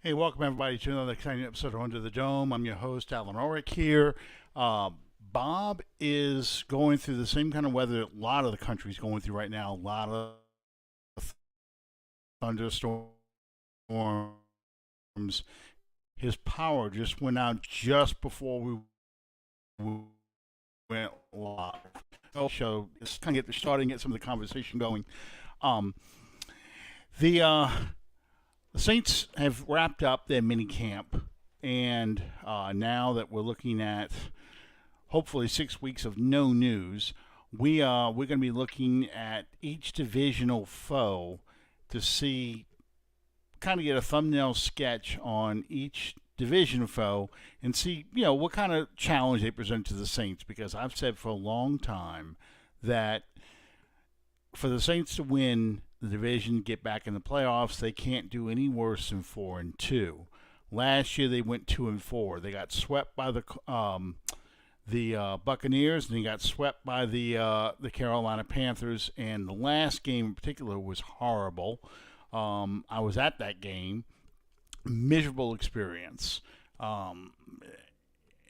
Hey, welcome everybody to another exciting episode of Under the Dome. I'm your host, Allen Ulrich here. Bob is going through the same kind of weather a lot of the country's going through right now. A lot of thunderstorms. His power just went out just before we went live. So it's kind of starting to get some of the conversation going. Um, the The Saints have wrapped up their mini camp, and now that we're looking at hopefully 6 weeks of no news, we're going to be looking at each divisional foe to see, kind of get a thumbnail sketch on each division foe and see, what kind of challenge they present to the Saints. Because I've said for a long time that for the Saints to win the division, get back in the playoffs, they can't do any worse than 4-2. Last year they went 2-4. They got swept by the Buccaneers, and they got swept by the Carolina Panthers. And the last game in particular was horrible. I was at that game. Miserable experience.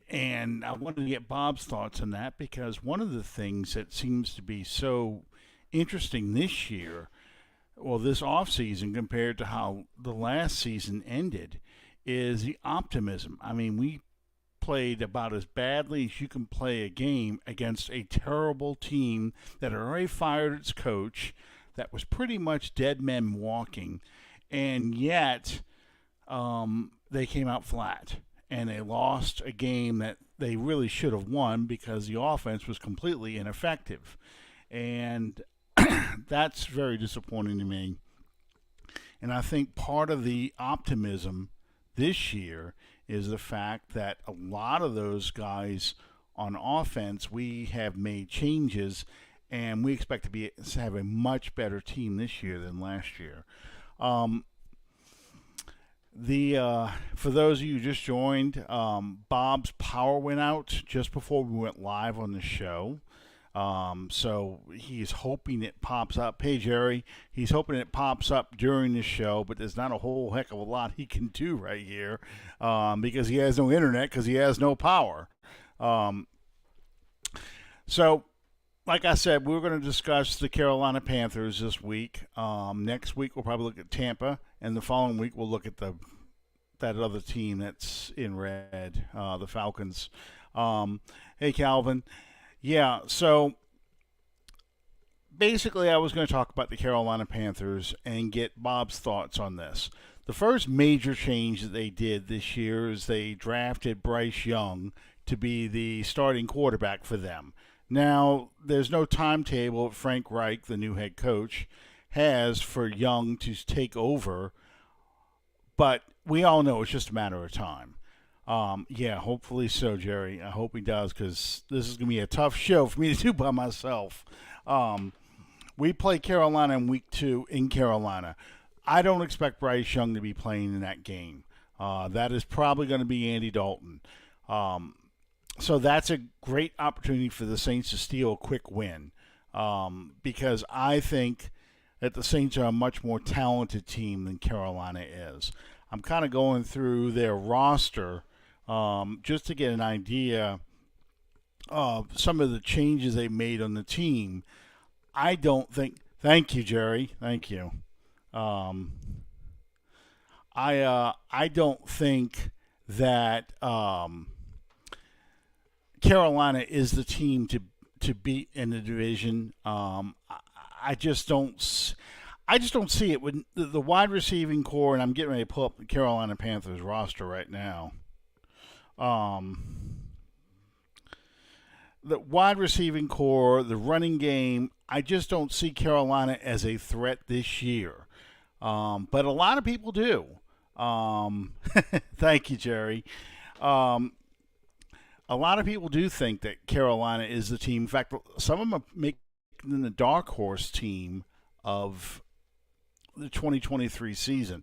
And I wanted to get Bob's thoughts on that, because one of the things that seems to be so interesting this year, well, this offseason compared to how the last season ended, is the optimism. I mean, we played about as badly as you can play a game against a terrible team that had already fired its coach, that was pretty much dead men walking, and yet they came out flat. And they lost a game that they really should have won because the offense was completely ineffective. And that's very disappointing to me. And I think part of the optimism this year is the fact that a lot of those guys on offense, we have made changes, and we expect to have a much better team this year than last year. For those of you who just joined, Bob's power went out just before we went live on the show. So he's hoping it pops up. Hey, Jerry, he's hoping it pops up during the show, but there's not a whole heck of a lot he can do right here, because he has no internet, because he has no power. So, like I said, we're going to discuss the Carolina Panthers this week. Next week, we'll probably look at Tampa, and the following week, we'll look at that other team that's in red, the Falcons. Hey, Calvin. Yeah, so basically, I was going to talk about the Carolina Panthers and get Bob's thoughts on this. The first major change that they did this year is they drafted Bryce Young to be the starting quarterback for them. Now, there's no timetable Frank Reich, the new head coach, has for Young to take over, but we all know it's just a matter of time. Yeah, hopefully so, Jerry. I hope he does, because this is going to be a tough show for me to do by myself. We play Carolina in week 2 in Carolina. I don't expect Bryce Young to be playing in that game. That is probably going to be Andy Dalton. So that's a great opportunity for the Saints to steal a quick win, because I think that the Saints are a much more talented team than Carolina is. I'm kind of going through their roster just to get an idea of some of the changes they made on the team. I don't think. Thank you, Jerry. Thank you. I don't think that Carolina is the team to beat in the division. I just don't. I just don't see it with the wide receiving core, and I'm getting ready to pull up the Carolina Panthers roster right now. The wide receiving core, the running game, I just don't see Carolina as a threat this year. But a lot of people do. Thank you, Jerry. A lot of people do think that Carolina is the team. In fact, some of them are making the dark horse team of the 2023 season.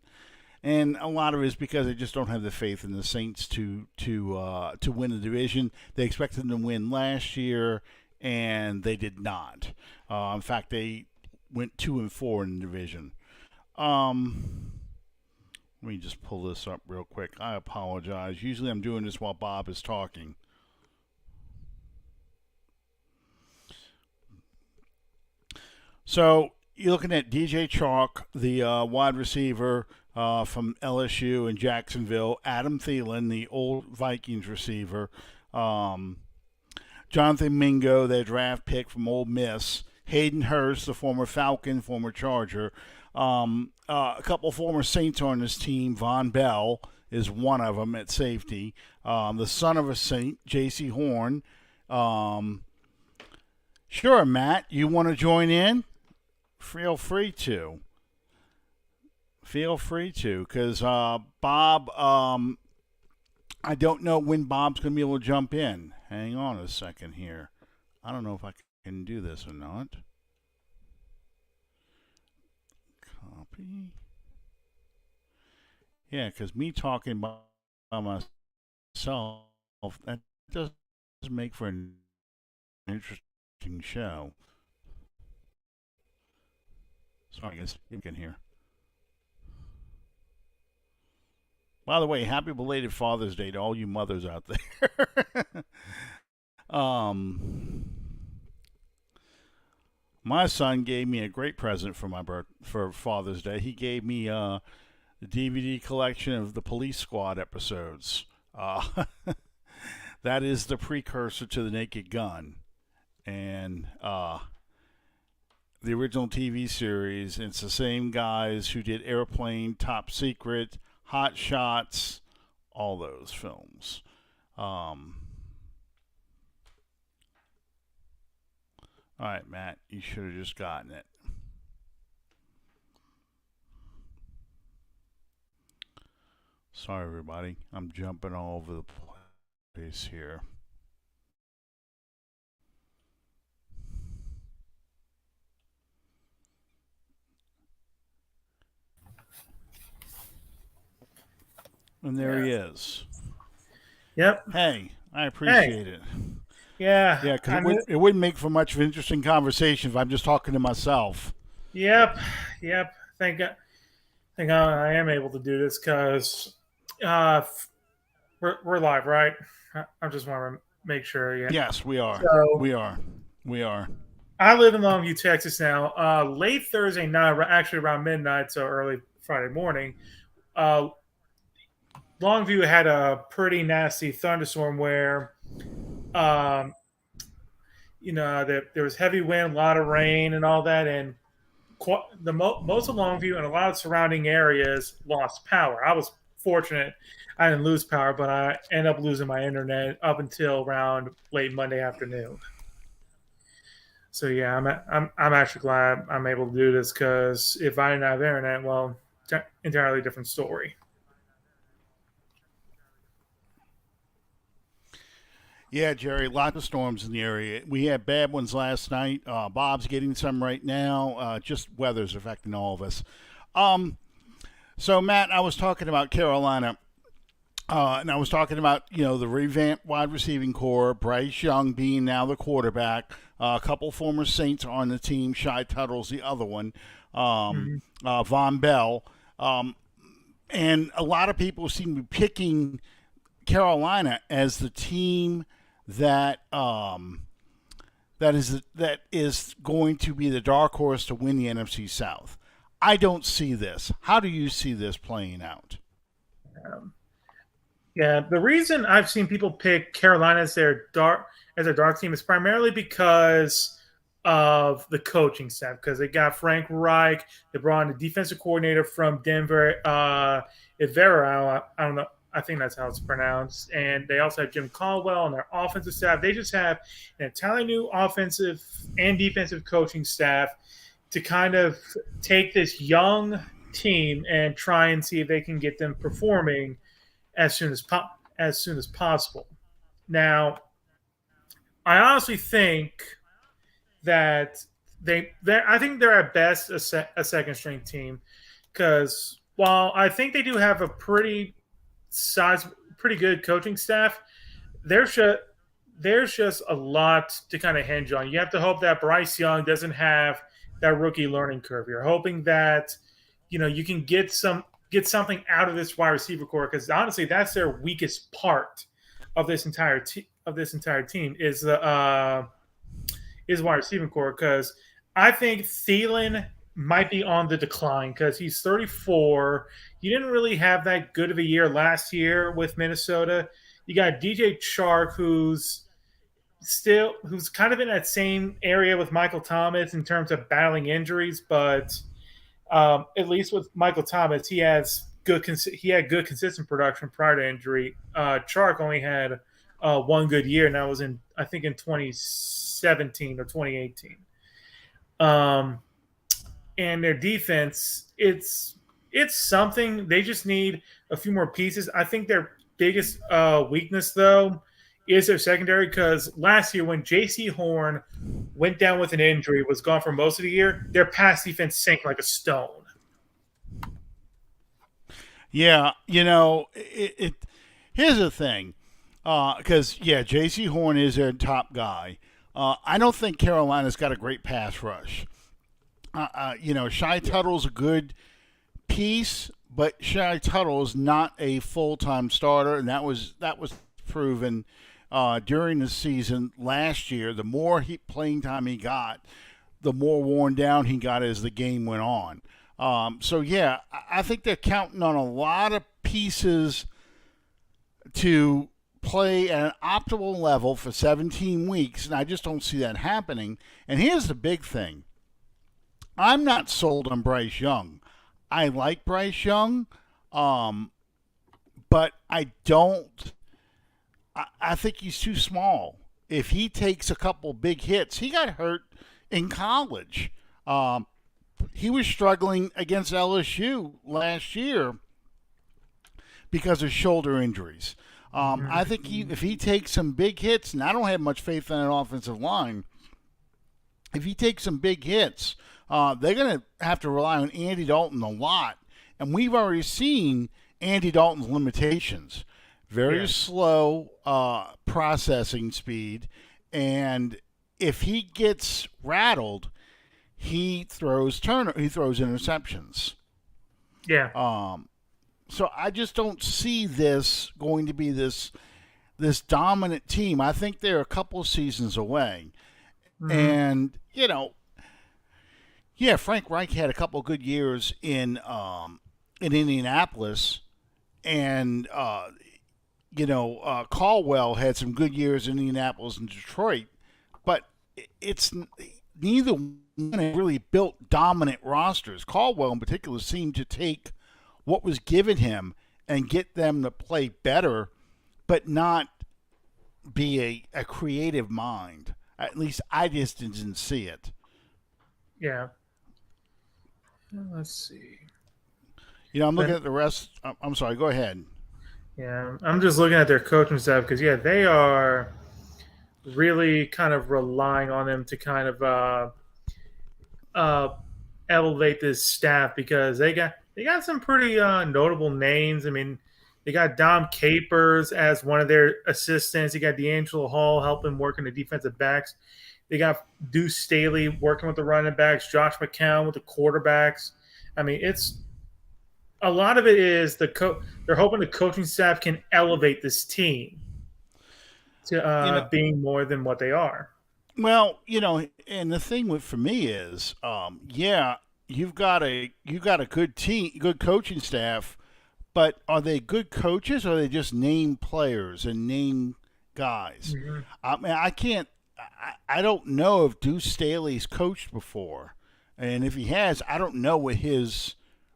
And a lot of it is because they just don't have the faith in the Saints to win the division. They expected them to win last year, and they did not. In fact, they went 2-4 in the division. Let me just pull this up real quick. I apologize. Usually I'm doing this while Bob is talking. So you're looking at DJ Chalk, the wide receiver from LSU and Jacksonville, Adam Thielen, the old Vikings receiver, um, Jonathan Mingo, their draft pick from Ole Miss, Hayden Hurst, the former Falcon, former Charger, a couple former Saints on this team. Von Bell is one of them at safety. The son of a Saint, J.C. Horn. Sure, Matt, you want to join in? Feel free to. Feel free to, because Bob, I don't know when Bob's going to be able to jump in. Hang on a second here. I don't know if I can do this or not. Copy. Yeah, because me talking by myself, that doesn't make for an interesting show. Sorry, guys, you can hear. By the way, happy belated Father's Day to all you mothers out there. My son gave me a great present for for Father's Day. He gave me the DVD collection of the Police Squad episodes. That is the precursor to the Naked Gun, and the original TV series. It's the same guys who did Airplane, Top Secret, Hot Shots, all those films. All right, Matt, you should have just gotten it. Sorry, everybody. I'm jumping all over the place here. And there he is. Yep. Hey, I appreciate it. Yeah. Yeah, because it wouldn't make for much of an interesting conversation if I'm just talking to myself. Yep. Thank God. Thank God I am able to do this because we're live, right? I just want to make sure. Yeah. Yes, we are. So, we are. We are. I live in Longview, Texas now. Late Thursday night, actually around midnight, so early Friday morning. Longview had a pretty nasty thunderstorm where, um, there was heavy wind, a lot of rain, and all that, and most of Longview and a lot of surrounding areas lost power. I was fortunate; I didn't lose power, but I ended up losing my internet up until around late Monday afternoon. So yeah, I'm actually glad I'm able to do this because if I didn't have internet, well, entirely different story. Yeah, Jerry, lots of storms in the area. We had bad ones last night. Bob's getting some right now. Just weather's affecting all of us. Um, so, Matt, I was talking about Carolina, and I was talking about, the revamped wide receiving core, Bryce Young being now the quarterback, a couple former Saints on the team, Shy Tuttle's the other one, Von Bell. And a lot of people seem to be picking Carolina as the team that that is going to be the dark horse to win the NFC South. I don't see this. How do you see this playing out? Yeah, the reason I've seen people pick Carolina as their dark team is primarily because of the coaching staff. Because they got Frank Reich, they brought in a defensive coordinator from Denver, Ivera. I don't know. I think that's how it's pronounced. And they also have Jim Caldwell on their offensive staff. They just have an entirely new offensive and defensive coaching staff to kind of take this young team and try and see if they can get them performing as soon as possible. Now, I honestly think that I think they're at best a second string team because while I think they do have a pretty good coaching staff, there's just a lot to kind of hinge on. You have to hope that Bryce Young doesn't have that rookie learning curve. You're hoping that you can get some get something out of this wide receiver core, because honestly, that's their weakest part of this entire team is wide receiving core. Because I think Thielen might be on the decline because he's 34. He didn't really have that good of a year last year with Minnesota. You got DJ Chark, who's kind of in that same area with Michael Thomas in terms of battling injuries, but at least with Michael Thomas, he had good consistent production prior to injury. Chark only had one good year, and that was in 2017 or 2018. And their defense, it's something. They just need a few more pieces. I think their biggest weakness, though, is their secondary, because last year when J.C. Horn went down with an injury, was gone for most of the year, their pass defense sank like a stone. Yeah, here's the thing. Because, J.C. Horn is their top guy. I don't think Carolina's got a great pass rush. Shy Tuttle's a good piece, but Shy Tuttle is not a full-time starter, and that was proven during the season last year. The more playing time he got, the more worn down he got as the game went on. I think they're counting on a lot of pieces to play at an optimal level for 17 weeks, and I just don't see that happening. And here's the big thing. I'm not sold on Bryce Young. I like Bryce Young, but I don't. I think he's too small. If he takes a couple big hits, he got hurt in college. He was struggling against LSU last year because of shoulder injuries. I think if he takes some big hits, and I don't have much faith in an offensive line, if he takes some big hits, they're going to have to rely on Andy Dalton a lot. And we've already seen Andy Dalton's limitations. Very slow processing speed. And if he gets rattled, he throws interceptions. Yeah. So I just don't see this going to be this dominant team. I think they're a couple of seasons away. Mm-hmm. And, Frank Reich had a couple of good years in Indianapolis, and Caldwell had some good years in Indianapolis and Detroit, but it's neither one really built dominant rosters. Caldwell in particular seemed to take what was given him and get them to play better, but not be a creative mind. At least I just didn't see it. Yeah. Let's see. I'm looking at the rest. I'm sorry. Go ahead. Yeah, I'm just looking at their coaching staff because, they are really kind of relying on them to kind of elevate this staff, because they got some pretty notable names. I mean, they got Dom Capers as one of their assistants. You got D'Angelo Hall helping working the defensive backs. They got Deuce Staley working with the running backs, Josh McCown with the quarterbacks. I mean, it's a lot of it is they're hoping the coaching staff can elevate this team to being more than what they are. Well, and the thing for me is, you've got a good team, good coaching staff, but are they good coaches, or are they just name players and name guys? Mm-hmm. I mean, I don't know if Deuce Staley's coached before, and if he has, I don't know what his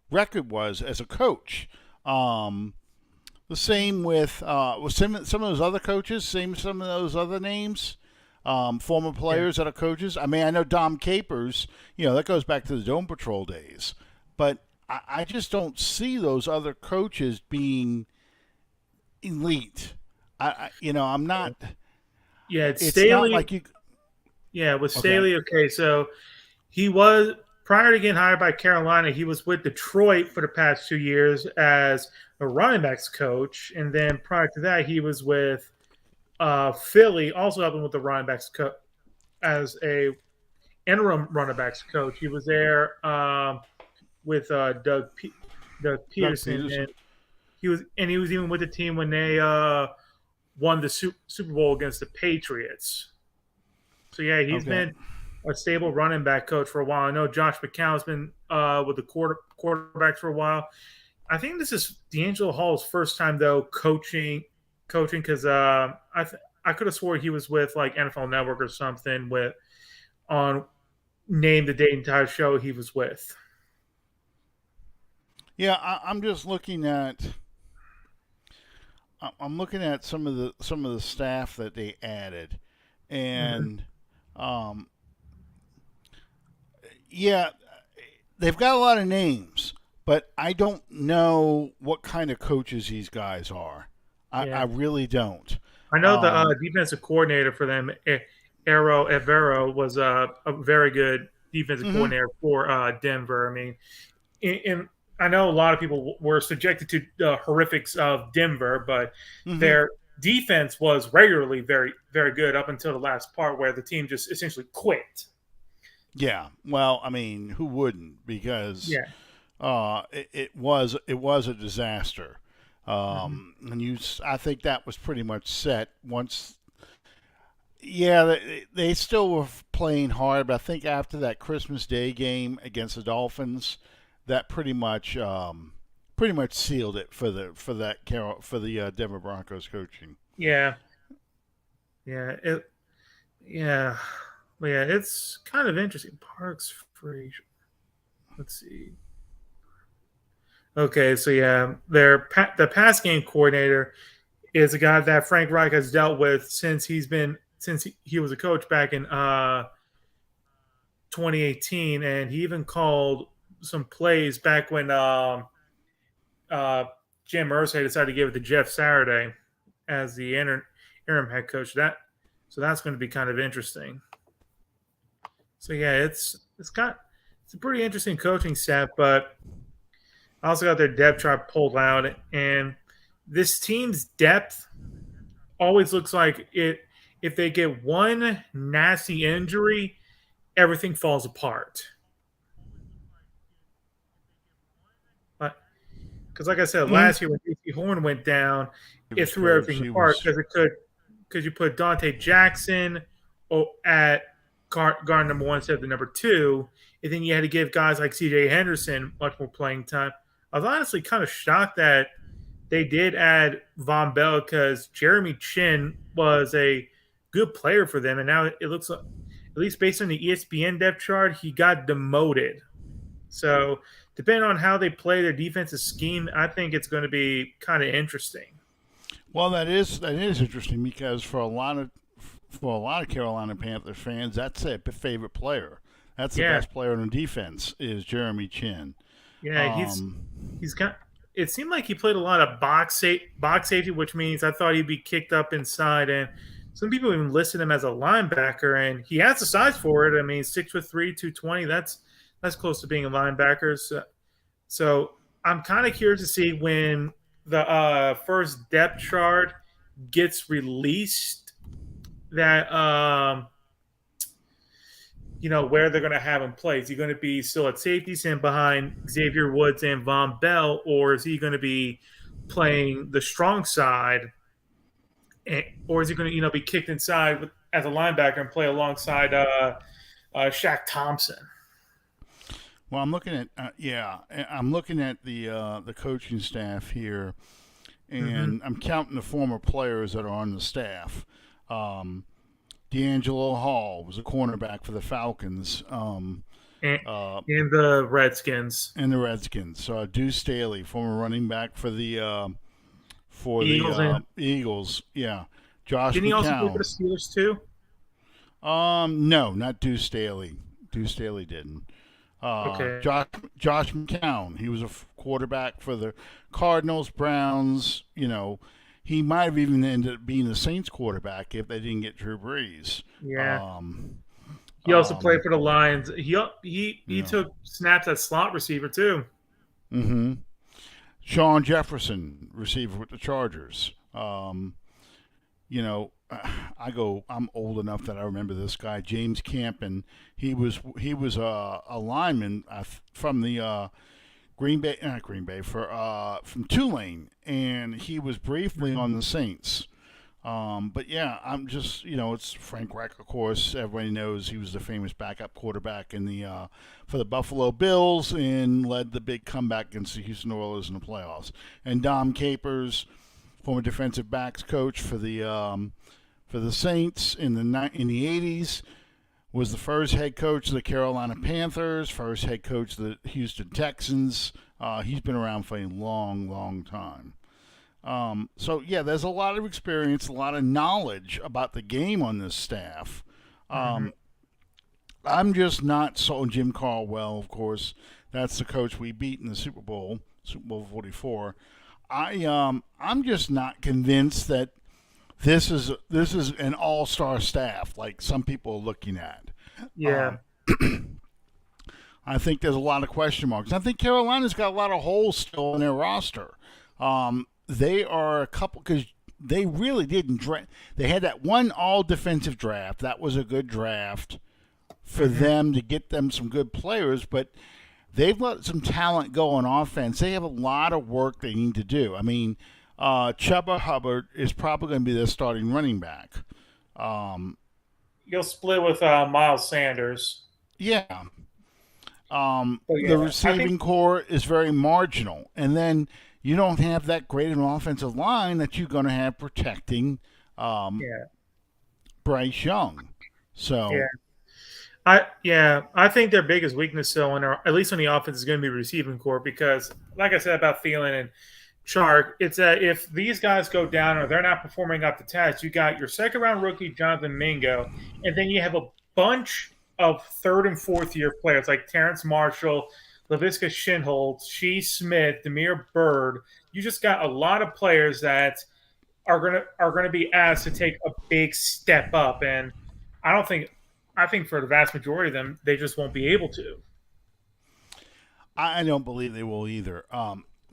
record was as a coach. The same with some of those other coaches, some of those other names, former players that are coaches. I mean, I know Dom Capers, that goes back to the Dome Patrol days, but I just don't see those other coaches being elite. I'm not. Yeah, it's Staley. Not like you. Yeah, with Staley. Okay, so he was, prior to getting hired by Carolina, he was with Detroit for the past 2 years as a running backs coach, and then prior to that, he was with Philly, also helping with the running backs as a interim running backs coach. He was there with Doug Doug Doug Peterson, Peterson. and he was even with the team when they won the Super Bowl against the Patriots. So yeah, he's Okay. been a stable running back coach for a while. I know Josh McCown's been with the quarterbacks for a while. I think this is D'Angelo Hall's first time though coaching because I could have swore he was with like NFL Network or something with on name the date entire show he was with. Yeah, I'm just looking at. I'm looking at some of the staff that they added, Mm-hmm. and um, yeah, they've got a lot of names, but I don't know what kind of coaches these guys are. I Yeah, really don't. I know the Um, defensive coordinator for them, Arrow Evero, was a very good defensive mhm, coordinator for Denver. I mean, in I know a lot of people were subjected to the horrifics of Denver, but mhm. their defense was regularly very, very good up until the last part where the team just essentially quit. Yeah. Well, I mean, who wouldn't? Because Yeah. it was a disaster. Hmm. And I think that was pretty much set once. Yeah, they still were playing hard, but I think after that Christmas Day game against the Dolphins, that pretty much sealed it for the Denver Broncos coaching. Yeah. Yeah. Yeah. But yeah, it's kind of interesting. Parks Frazier. Let's see. Okay, so yeah, the pass game coordinator is a guy that Frank Reich has dealt with since he was a coach back in 2018, and he even called some plays back when uh, Jim Irsay decided to give it to Jeff Saturday as the interim head coach. So that's going to be kind of interesting. So yeah, it's a pretty interesting coaching staff, but I also got their depth chart pulled out, and this team's depth always looks like it. If they get one nasty injury, everything falls apart. But because, like I said, Mm-hmm. last year when DC Horn went down, He it was threw coach. everything He apart was. because you put Dante Jackson at guard number one instead of the number two, and then you had to give guys like C.J. Henderson much more playing time. I was honestly kind of shocked that they did add Von Bell because Jeremy Chin was a good player for them, and now it looks like, at least based on the ESPN depth chart, he got demoted. So depending on how they play their defensive scheme, I think it's going to be kind of interesting. Well, that is interesting because for a lot of Carolina Panthers fans, that's their favorite player. That's the Yeah, best player on defense is Jeremy Chin. yeah, Um, he's got. It seemed like he played a lot of box safety, which means I thought he'd be kicked up inside, and some people even listed him as a linebacker, and he has the size for it. I mean, 6'3", 220. That's close to being a linebacker. So I'm kind of curious to see when the first depth chart gets released that where they're going to have him play. Is he going to be still at safety, sitting behind Xavier Woods and Von Bell, or is he going to be playing the strong side, or is he going to be kicked inside as a linebacker and play alongside Shaq Thompson? well, I'm looking at I'm looking at the coaching staff here, Mm-hmm. and I'm counting the former players that are on the staff. Um, D'Angelo Hall was a cornerback for the Falcons. And, Uh, and the Redskins, and the Redskins. Deuce Staley, former running back for the Eagles, and Eagles. Yeah, Josh didn't he also play for the McCown. Steelers too? No, not Deuce Staley. Deuce Staley didn't. Okay. Josh McCown. He was a quarterback for the Cardinals, Browns. He might have even ended up being the Saints quarterback if they didn't get Drew Brees. Yeah. Um, He also played um, for the Lions. He yeah. took snaps at slot receiver too. Mm-hmm. Sean Jefferson, receiver with the Chargers. You know, I'm old enough that I remember this guy, James Camp, and he was a lineman from the from Tulane, and he was briefly on the Saints. But yeah, I'm just it's Frank Reich, of course. Everybody knows he was the famous backup quarterback in the for the Buffalo Bills and led the big comeback against the Houston Oilers in the playoffs. And Dom Capers, former defensive backs coach for the Saints in the '80s, was the first head coach of the Carolina Panthers, first head coach of the Houston Texans. He's been around for a long, long time. So yeah, there's a lot of experience, a lot of knowledge about the game on this staff. Mm-hmm. I'm just not sold. Jim Caldwell, of course, that's the coach we beat in the Super Bowl 44. I'm just not convinced that this is an all-star staff like some people are looking at. Yeah. I think there's a lot of question marks. I think Carolina's got a lot of holes still in their roster. They are a couple because they really didn't draft. They had that one all-defensive draft. That was a good draft for them to get them some good players, but they've let some talent go on offense. They have a lot of work they need to do. I mean, Chuba Hubbard is probably going to be their starting running back. You'll split with Miles Sanders. Yeah. Yeah, the receiving core is very marginal. And then you don't have that great an offensive line that you're going to have protecting Bryce Young. So I think their biggest weakness, still, at least on the offense, is going to be receiving core because, like I said about Thielen and Chark, it's that if these guys go down or they're not performing up to test, you got your second-round rookie Jonathan Mingo, and then you have a bunch of third and fourth year players like Terrence Marshall, Laviska Shinholz, Shee Smith, Demir Bird. You just got a lot of players that are gonna be asked to take a big step up, and I think for the vast majority of them, they just won't be able to. I don't believe they will either.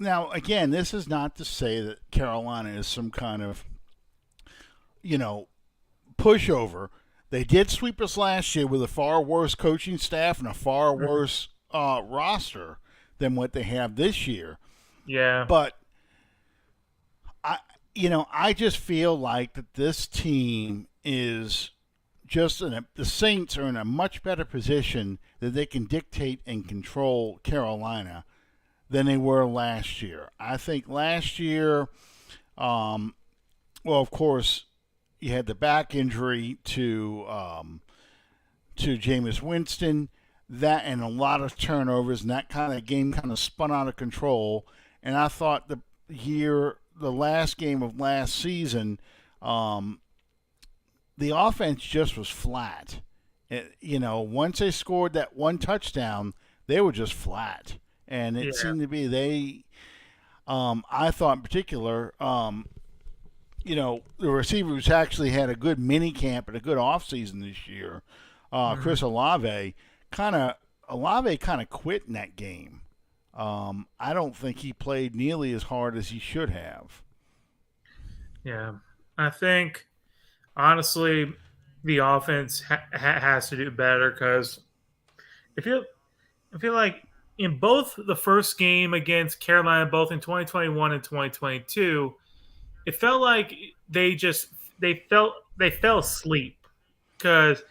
Now, again, this is not to say that Carolina is some kind of, pushover. They did sweep us last year with a far worse coaching staff and a far worse roster than what they have this year. Yeah. But I just feel like that this team is the Saints are in a much better position that they can dictate and control Carolina than they were last year. I think last year, of course, you had the back injury to Jameis Winston, that and a lot of turnovers, and that kind of game kind of spun out of control. And I thought the last game of last season, the offense just was flat. Once they scored that one touchdown, they were just flat. And it seemed to be I thought in particular, the receivers actually had a good mini camp and a good offseason this year. Chris Olave kind of quit in that game. I don't think he played nearly as hard as he should have. Yeah. I think, honestly, the offense has to do better because I feel like in both the first game against Carolina, both in 2021 and 2022, it felt like they fell asleep because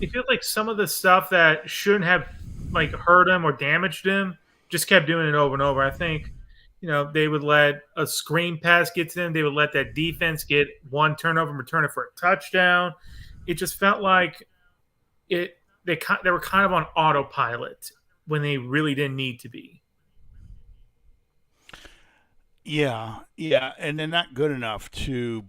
it feels like some of the stuff that shouldn't have hurt them or damaged them just kept doing it over and over. I think they would let a screen pass get to them. They would let that defense get one turnover and return it for a touchdown. It just felt like they were kind of on autopilot when they really didn't need to be. Yeah, and they're not good enough to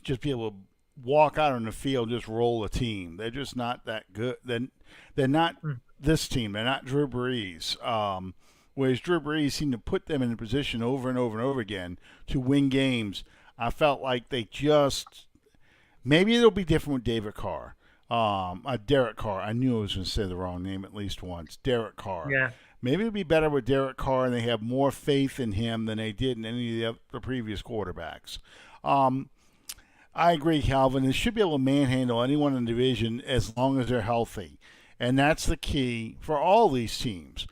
just be able to walk out on the field, just roll a team. They're just not that good. They're not this team. They're not Drew Brees. Whereas Drew Brees seemed to put them in a position over and over and over again to win games. I felt like maybe it'll be different with David Carr. Derek Carr. I knew I was going to say the wrong name at least once. Derek Carr. Yeah. Maybe it'll be better with Derek Carr and they have more faith in him than they did in any of the previous quarterbacks. I agree, Calvin. They should be able to manhandle anyone in the division as long as they're healthy. And that's the key for all these teams.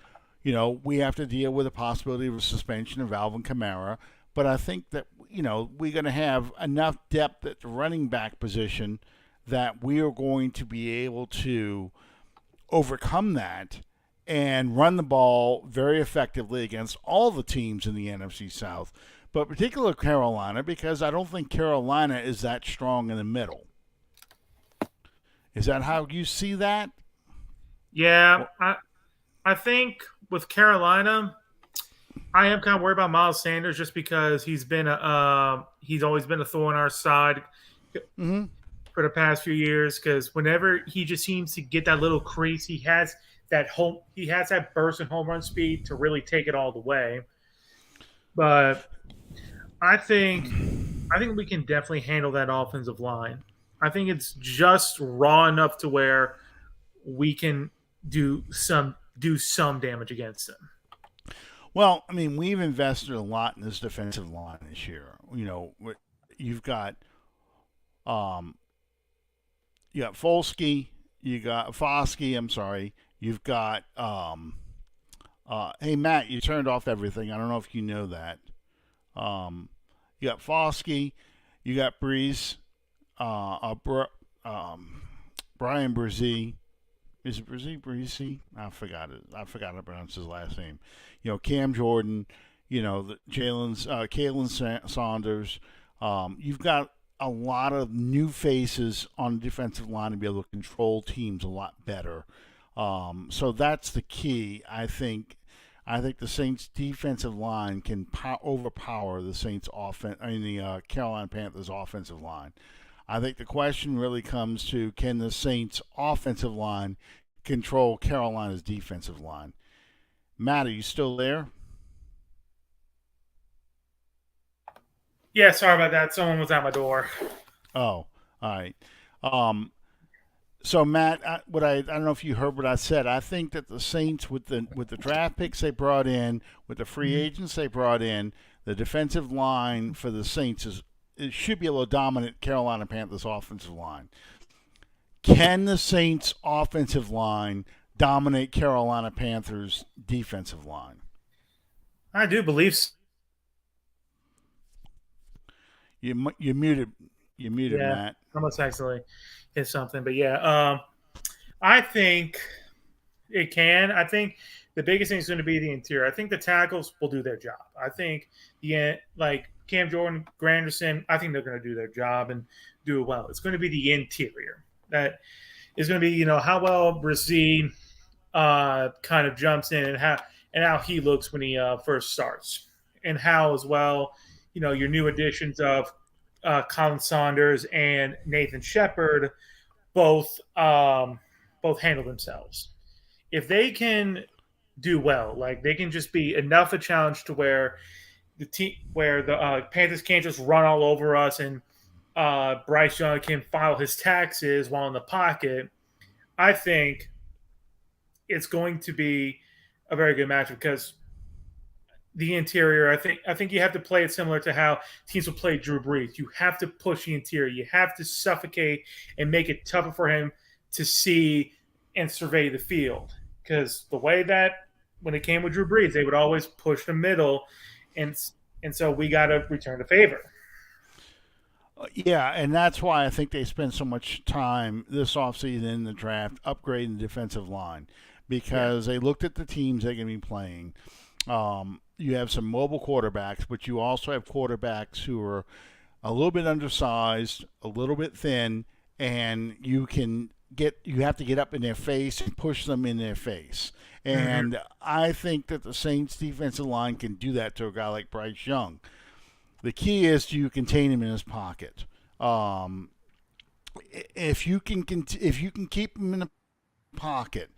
We have to deal with the possibility of a suspension of Alvin Kamara. But I think that, we're going to have enough depth at the running back position that we are going to be able to overcome that and run the ball very effectively against all the teams in the NFC South, but particularly Carolina, because I don't think Carolina is that strong in the middle. Is that how you see that? Yeah, I think with Carolina, I am kind of worried about Miles Sanders just because he's always been a thorn in our side Mm-hmm. for the past few years. Because whenever he just seems to get that little crease, he has that burst and home run speed to really take it all the way. But I think we can definitely handle that offensive line. I think it's just raw enough to where we can do some damage against them. Well, I mean, we've invested a lot in this defensive line this year. You've got um, you got Folsky, you got Foskey. I'm sorry. You've got hey Matt, you turned off everything. I don't know if you know that. Um, you got Foskey, you got Breeze, Brian Brzee. Is it Brzee? Breezy? I forgot it. I forgot to pronounce his last name. Cam Jordan. Kalen Saunders. You've got a lot of new faces on the defensive line to be able to control teams a lot better. So that's the key. I think the Saints' defensive line can overpower the Saints' offense. The Carolina Panthers' offensive line. I think the question really comes to, can the Saints' offensive line control Carolina's defensive line? Matt, are you still there? Yeah, sorry about that. Someone was at my door. Oh, all right. So Matt, I don't know if you heard what I said. I think that the Saints, with the draft picks they brought in, with the free agents they brought in, the defensive line for the Saints it should be able to dominate Carolina Panthers offensive line. Can the Saints offensive line dominate Carolina Panthers defensive line? I do believe so. You muted. You muted, Yeah, Matt. I almost accidentally hit something, but yeah, I think it can. I think the biggest thing is going to be the interior. I think the tackles will do their job. I think like Cam Jordan, Granderson, I think they're going to do their job and do it well. It's going to be the interior that is going to be, how well Brazil kind of jumps in and how he looks when he first starts, and how as well, your new additions of Colin Saunders and Nathan Shepard both handle themselves. If they can do well, like they can just be enough a challenge to where the Panthers can't just run all over us and Bryce Young can file his taxes while in the pocket. I think it's going to be a very good matchup because the interior, I think you have to play it similar to how teams will play Drew Brees. You have to push the interior. You have to suffocate and make it tougher for him to see and survey the field. Because the way that when it came with Drew Brees, they would always push the middle, and so we got to return the favor. Yeah, and that's why I think they spend so much time this offseason in the draft upgrading the defensive line, because they looked at the teams they're going to be playing. You have some mobile quarterbacks, but you also have quarterbacks who are a little bit undersized, a little bit thin, and you have to get up in their face and push them in their face. And I think that the Saints defensive line can do that to a guy like Bryce Young. The key is, do you contain him in his pocket? If you can keep him in the pocket,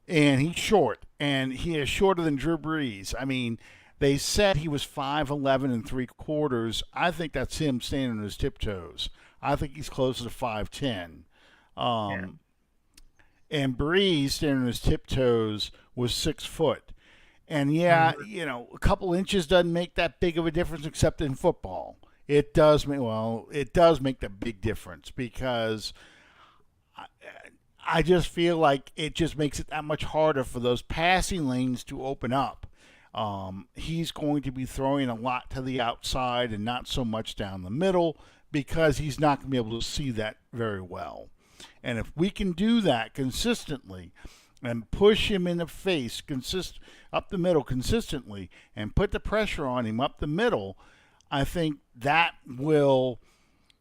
and he's short, and he is shorter than Drew Brees. I mean, they said he was 5'11 and 3/4. I think that's him standing on his tiptoes. I think he's closer to 5'10. And Brees standing on his tiptoes was 6 foot. And a couple inches doesn't make that big of a difference, except in football. It does make the big difference, because I just feel like it just makes it that much harder for those passing lanes to open up. He's going to be throwing a lot to the outside and not so much down the middle because he's not going to be able to see that very well. And if we can do that consistently and push him in the face up the middle consistently and put the pressure on him up the middle, I think that will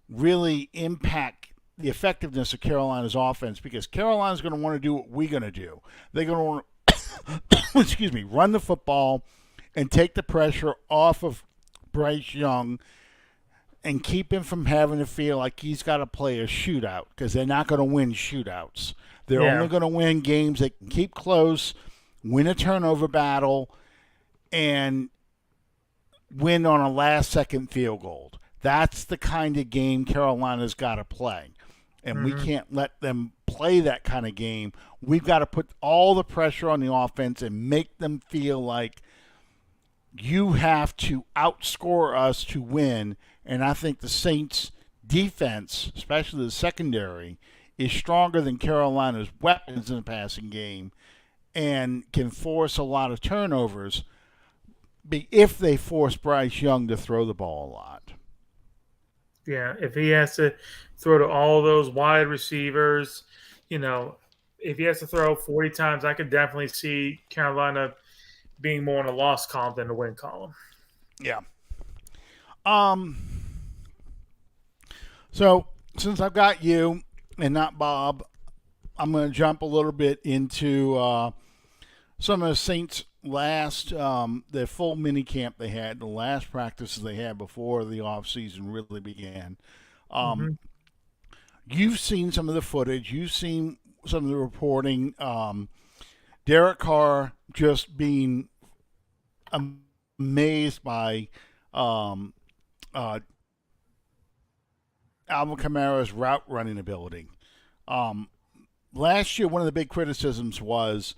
really impact the effectiveness of Carolina's offense because Carolina's going to want to do what we're going to do. They're going to want to, excuse me, run the football and take the pressure off of Bryce Young and keep him from having to feel like he's got to play a shootout because they're not going to win shootouts. They're only going to win games that can keep close, win a turnover battle, and win on a last-second field goal. That's the kind of game Carolina's got to play. And we can't let them play that kind of game. We've got to put all the pressure on the offense and make them feel like you have to outscore us to win. And I think the Saints' defense, especially the secondary, is stronger than Carolina's weapons in the passing game and can force a lot of turnovers if they force Bryce Young to throw the ball a lot. Yeah, if he has to throw to all those wide receivers, if he has to throw 40 times, I could definitely see Carolina being more in a loss column than a win column. Yeah. So since I've got you and not Bob, I'm going to jump a little bit into some of the Saints' last, the full mini camp they had, the last practices they had before the offseason really began. You've seen some of the footage. You've seen some of the reporting. Derek Carr just being amazed by Alvin Kamara's route running ability. Last year, one of the big criticisms was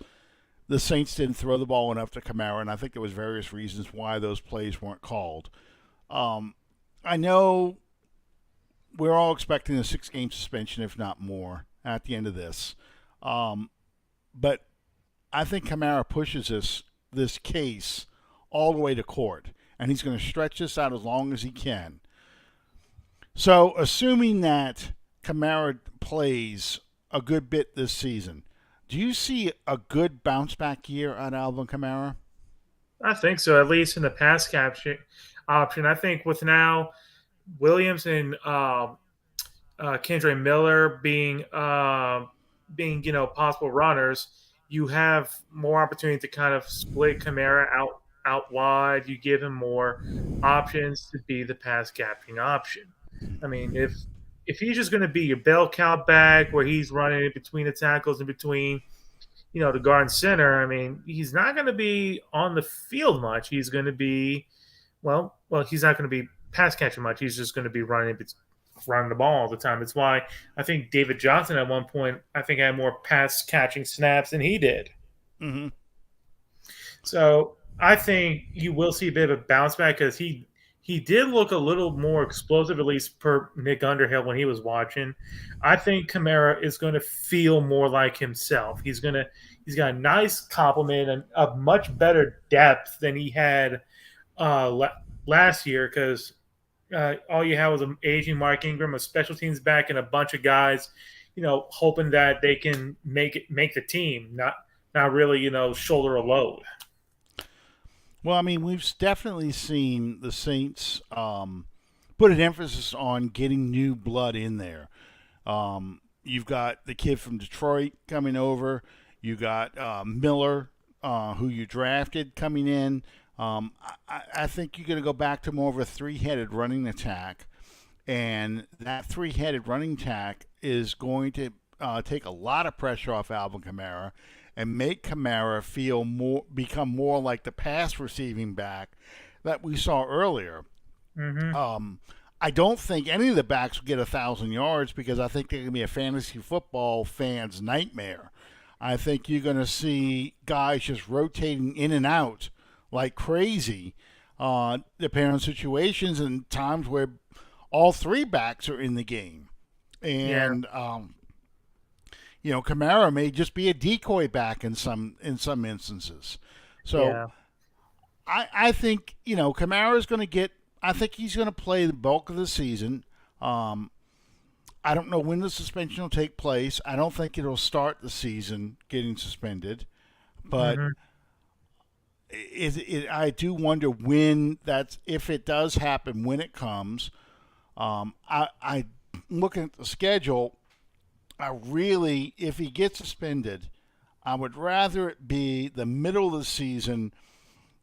the Saints didn't throw the ball enough to Kamara, and I think there was various reasons why those plays weren't called. I know we're all expecting a 6-game suspension, if not more, at the end of this. But I think Kamara pushes this case all the way to court, and he's going to stretch this out as long as he can. So, assuming that Kamara plays a good bit this season, do you see a good bounce-back year on Alvin Kamara? I think so, at least in the pass capture option. I think with now Williams and Kendre Miller being possible runners, you have more opportunity to kind of split Kamara out wide. You give him more options to be the pass capturing option. I mean, if he's just going to be your bell cow back where he's running in between the tackles, in between, the guard and center, I mean, he's not going to be on the field much. He's going to be, he's not going to be pass catching much. He's just going to be running the ball all the time. It's why I think David Johnson at one point, had more pass catching snaps than he did. Mm-hmm. So I think you will see a bit of a bounce back because he did look a little more explosive, at least per Nick Underhill when he was watching. I think Kamara is going to feel more like himself. He's got a nice complement and a much better depth than he had last year because all you had was an aging Mark Ingram, a special teams back, and a bunch of guys, hoping that they can make the team, not really, shoulder a load. Well, I mean, we've definitely seen the Saints put an emphasis on getting new blood in there. You've got the kid from Detroit coming over. You got Miller, who you drafted, coming in. I think you're going to go back to more of a three-headed running attack. And that three-headed running attack is going to take a lot of pressure off Alvin Kamara and make Kamara become more like the pass receiving back that we saw earlier. Mm-hmm. I don't think any of the backs will get 1,000 yards because I think they're going to be a fantasy football fan's nightmare. I think you're going to see guys just rotating in and out like crazy, depending on situations and times where all three backs are in the game. And Kamara may just be a decoy back in some instances. So Yeah. I think Kamara's going to get. I think he's going to play the bulk of the season. Um, I don't know when the suspension will take place. I don't think it'll start the season getting suspended, but Hmm. I do wonder when if it does happen, when it comes. I looking at the schedule. If he gets suspended, I would rather it be the middle of the season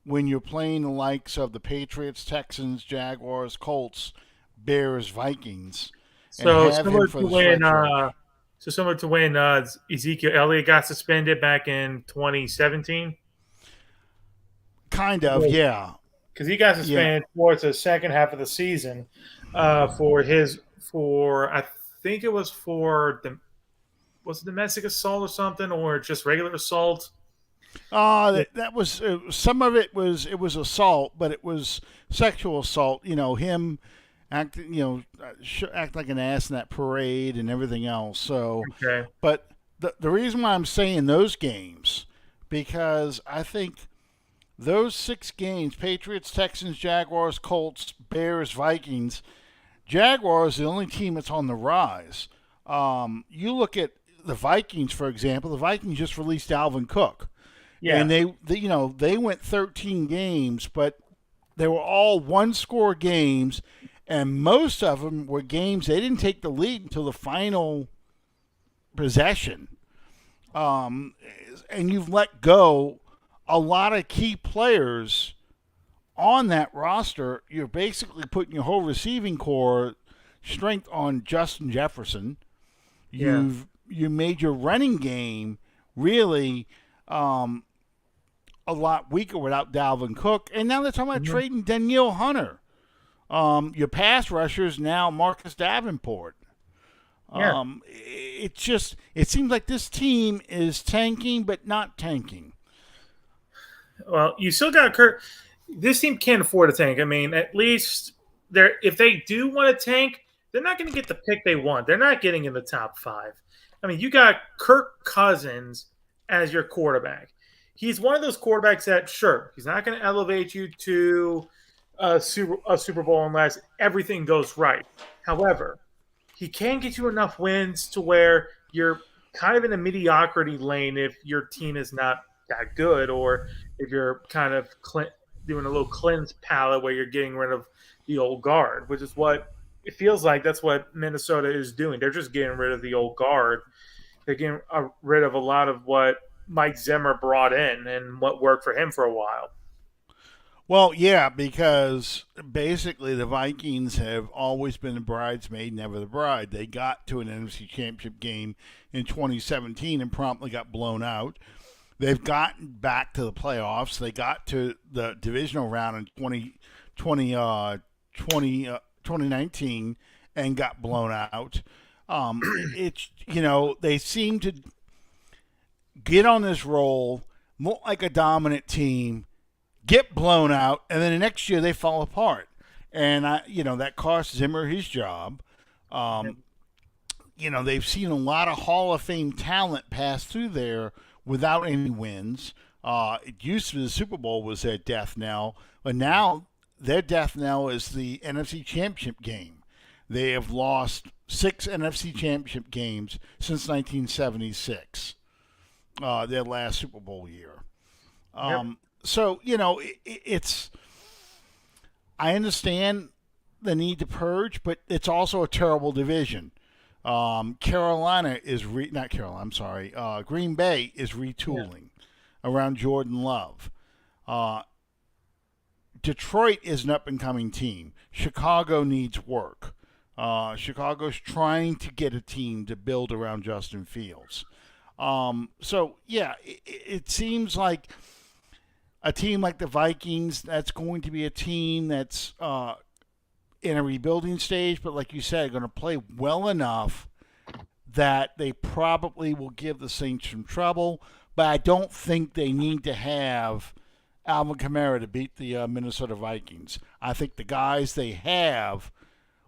when you're playing the likes of the Patriots, Texans, Jaguars, Colts, Bears, Vikings, and So have him similar for to the when stretch run. Ezekiel Elliott got suspended back in 2017. Kind of, yeah, Because he got yeah. suspended towards the second half of the season for I think it was for the was it domestic assault or something, or just regular assault. That was some of it was assault, but it was sexual assault. Him act like an ass in that parade and everything else. So, Okay. but the reason why I'm saying those games because I think those 6 games: Patriots, Texans, Jaguars, Colts, Bears, Vikings. Jaguars the only team that's on the rise. You look at the Vikings, for example. The Vikings just released Alvin Cook, and Yeah. they went 13 games, but they were all one-score games, and most of them were games they didn't take the lead until the final possession. And you've let go a lot of key players on that roster. You're basically putting your whole receiving core strength on Justin Jefferson. Yeah. You made your running game really a lot weaker without Dalvin Cook, and now they're talking about Mhm. trading Danielle Hunter. Your pass rushers now Marcus Davenport. Yeah. It seems like this team is tanking but not tanking. Well, you still got Kurt. This team can't afford a tank. I mean, at least if they do want to tank, they're not going to get the pick they want. They're not getting in the top 5. I mean, you got Kirk Cousins as your quarterback. He's one of those quarterbacks that, sure, he's not going to elevate you to a Super Bowl unless everything goes right. However, he can get you enough wins to where you're kind of in a mediocrity lane if your team is not that good, or if you're kind of doing a little cleanse palette where you're getting rid of the old guard, which is what it feels like. That's what Minnesota is doing. They're just getting rid of the old guard. They're getting rid of a lot of what Mike Zimmer brought in and what worked for him for a while. Well, yeah, because basically the Vikings have always been the bridesmaid, never the bride. They got to an NFC Championship game in 2017 and promptly got blown out. They've gotten back to the playoffs. They got to the divisional round in 2019 and got blown out. They seem to get on this roll, more like a dominant team, get blown out, and then the next year they fall apart. And that cost Zimmer his job. They've seen a lot of Hall of Fame talent pass through there without any wins. It used to be the Super Bowl was their death knell, but now their death knell is the NFC Championship game. They have lost 6 NFC Championship games since 1976, their last Super Bowl year. Yep. So it's. I understand the need to purge, but it's also a terrible division. Carolina is not Carolina. I'm sorry. Green Bay is retooling around Jordan Love. Detroit is an up and coming team. Chicago needs work. Chicago's trying to get a team to build around Justin Fields. It seems like a team like the Vikings, that's going to be a team that's in a rebuilding stage, but like you said, going to play well enough that they probably will give the Saints some trouble. But I don't think they need to have Alvin Kamara to beat the Minnesota Vikings. I think the guys they have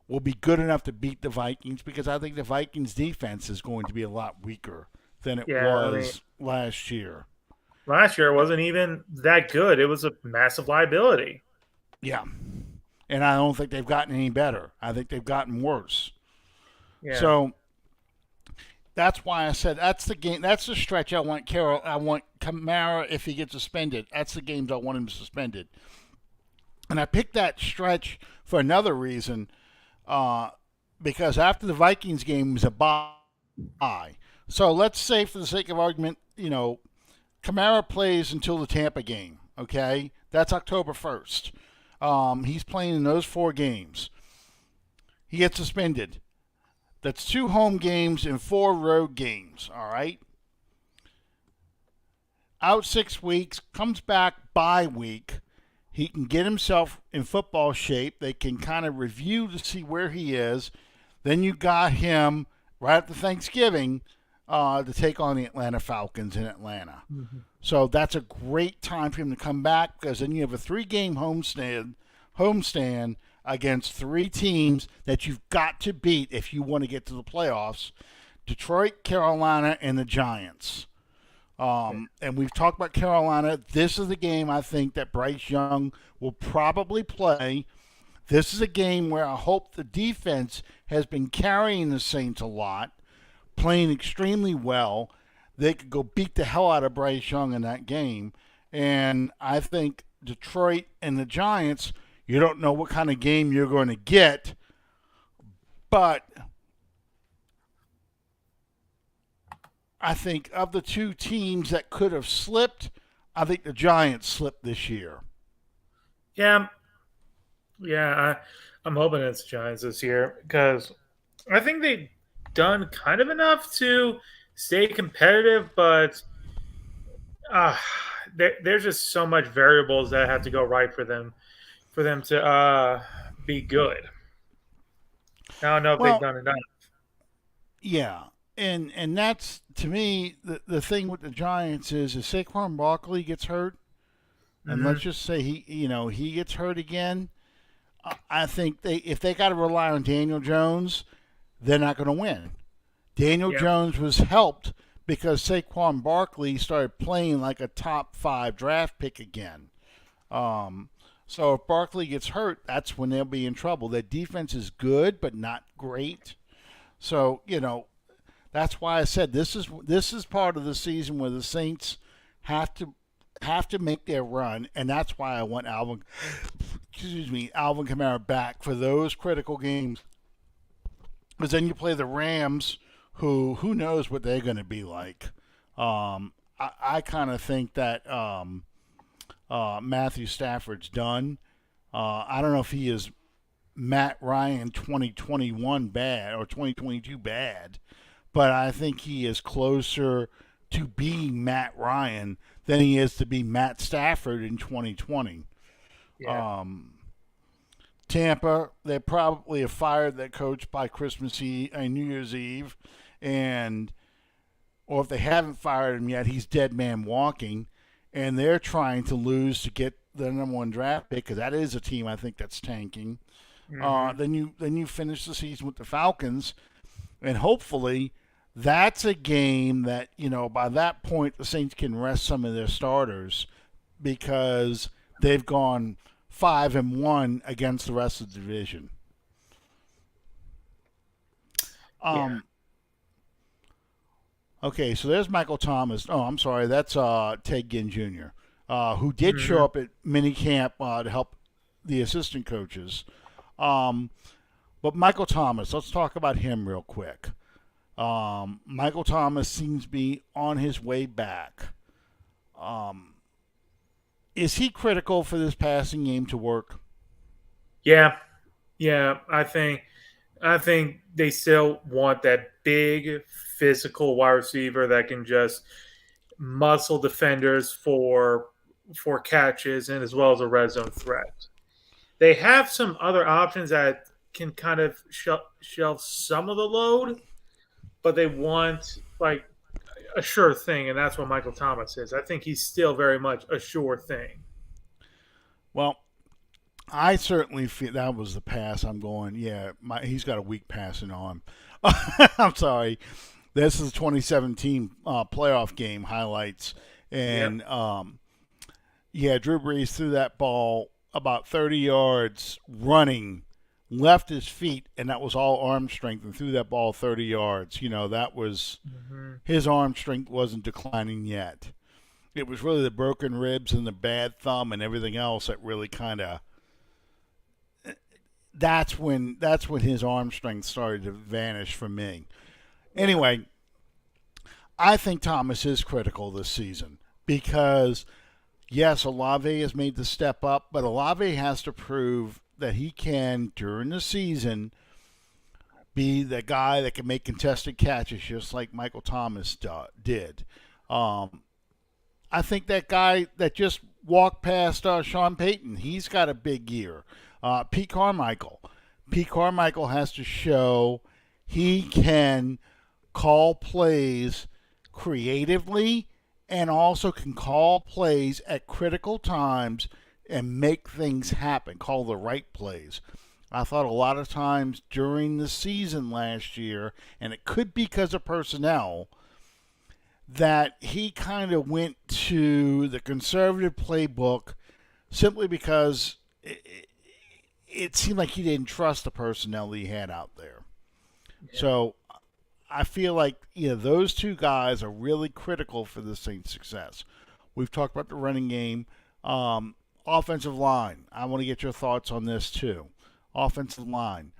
will be good enough to beat the Vikings because I think the Vikings defense is going to be a lot weaker than it Yeah, I mean, was last year. last year it wasn't even that good. It was a massive liability. Yeah. And I don't think they've gotten any better. I think they've gotten worse. Yeah. So that's why I said that's the game. That's the stretch I want Carroll. I want Kamara if he gets suspended. That's the games I want him suspended. And I picked that stretch for another reason, uh, because after the Vikings game was a bye. So let's say, for the sake of argument, Kamara plays until the Tampa game. Okay, that's October 1st. He's playing in those 4 games. He gets suspended. That's 2 home games and 4 road games. All right. Out 6 weeks, comes back bye week. He can get himself in football shape. They can kind of review to see where he is. Then you got him right after Thanksgiving to take on the Atlanta Falcons in Atlanta. Mm-hmm. So that's a great time for him to come back, because then you have a 3-game homestand against 3 teams that you've got to beat if you want to get to the playoffs: Detroit, Carolina, and the Giants. And we've talked about Carolina. This is the game I think that Bryce Young will probably play. This is a game where I hope the defense has been carrying the Saints a lot, playing extremely well. They could go beat the hell out of Bryce Young in that game. And I think Detroit and the Giants, you don't know what kind of game you're going to get, but I think of the 2 teams that could have slipped, I think the Giants slipped this year. Yeah. Yeah. I'm hoping it's the Giants this year because I think they've done kind of enough to stay competitive, but there's just so much variables that have to go right for them to be good. I don't know if they've Well, done enough. yeah. And that's, to me, the thing with the Giants is if Saquon Barkley gets hurt, and Mm-hmm. let's just say he gets hurt again, I think if they got to rely on Daniel Jones, they're not going to win. Daniel Yeah. Jones was helped because Saquon Barkley started playing like a top 5 draft pick again. So if Barkley gets hurt, that's when they'll be in trouble. Their defense is good, but not great. So that's why I said this is part of the season where the Saints have to make their run, and that's why I want Alvin Kamara back for those critical games. Because then you play the Rams, who knows what they're going to be like. I kind of think that Matthew Stafford's done. I don't know if he is Matt Ryan 2021 bad or 2022 bad, but I think he is closer to being Matt Ryan than he is to be Matt Stafford in 2020. Yeah. Tampa, they probably have fired that coach by Christmas Eve and New Year's Eve, or if they haven't fired him yet, he's dead man walking, and they're trying to lose to get the #1 draft pick, because that is a team I think that's tanking. Mm-hmm. Then you finish the season with the Falcons, and hopefully that's a game that by that point the Saints can rest some of their starters, because they've gone 5-1 against the rest of the division. Yeah. Okay, so there's Michael Thomas. Oh, I'm sorry, that's Ted Ginn Jr., who did Mm-hmm. show up at minicamp to help the assistant coaches. But Michael Thomas, let's talk about him real quick. Michael Thomas seems to be on his way back. Is he critical for this passing game to work? Yeah. Yeah. I think they still want that big physical wide receiver that can just muscle defenders for catches and as well as a red zone threat. They have some other options that can kind of shelve some of the load, but they want like a sure thing, and that's what Michael Thomas is. I think he's still very much a sure thing. Well, I certainly feel that was the pass. I'm going, yeah, he's got a weak passing arm. I'm sorry. This is the 2017 playoff game highlights, Yep. and yeah, Drew Brees threw that ball about 30 yards running, left his feet, and that was all arm strength, and threw that ball 30 yards. That was Hmm. his arm strength wasn't declining yet. It was really the broken ribs and the bad thumb and everything else that really kind of that's when his arm strength started to vanish from me. Yeah. Anyway, I think Thomas is critical this season because yes, Olave has made the step up, but Olave has to prove that he can during the season be the guy that can make contested catches just like Michael Thomas did. Um, I think that guy that just walked past Sean Payton, he's got a big year. Pete Carmichael. Pete Carmichael has to show he can call plays creatively and also can call plays at critical times and make things happen, call the right plays. I thought a lot of times during the season last year, and it could be because of personnel, that he kind of went to the conservative playbook simply because it seemed like he didn't trust the personnel that he had out there. Yeah. So I feel like those two guys are really critical for the Saints' success. We've talked about the running game, offensive line. I want to get your thoughts on this too. Offensive line.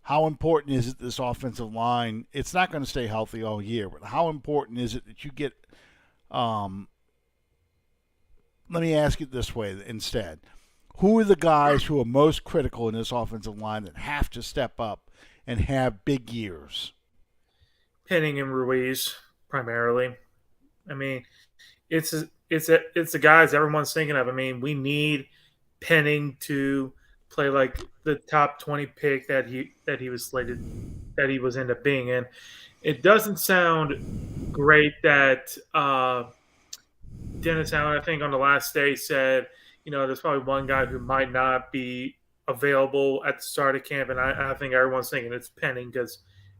How important is it this offensive line? It's not going to stay healthy all year, but how important is it that you get? Let me ask it this way instead: who are the guys who are most critical in this offensive line that have to step up and have big years? Penning and Ruiz primarily. I mean, it's the guys everyone's thinking of. I mean, we need Penning to play like the top 20 pick that he was slated that he was end up being in. It doesn't sound great that Dennis Allen, I think on the last day said, there's probably one guy who might not be available at the start of camp, and I think everyone's thinking it's Penning because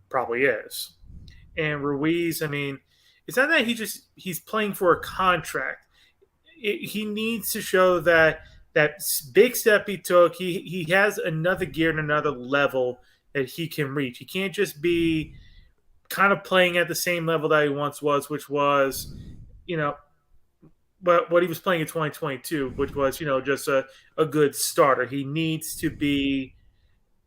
probably is. And Ruiz, I mean, it's not that he's playing for a contract. He needs to show that big step he took. He has another gear and another level that he can reach. He can't just be kind of playing at the same level that he once was, which was, you know, what he was playing in 2022, which was, just a good starter. He needs to play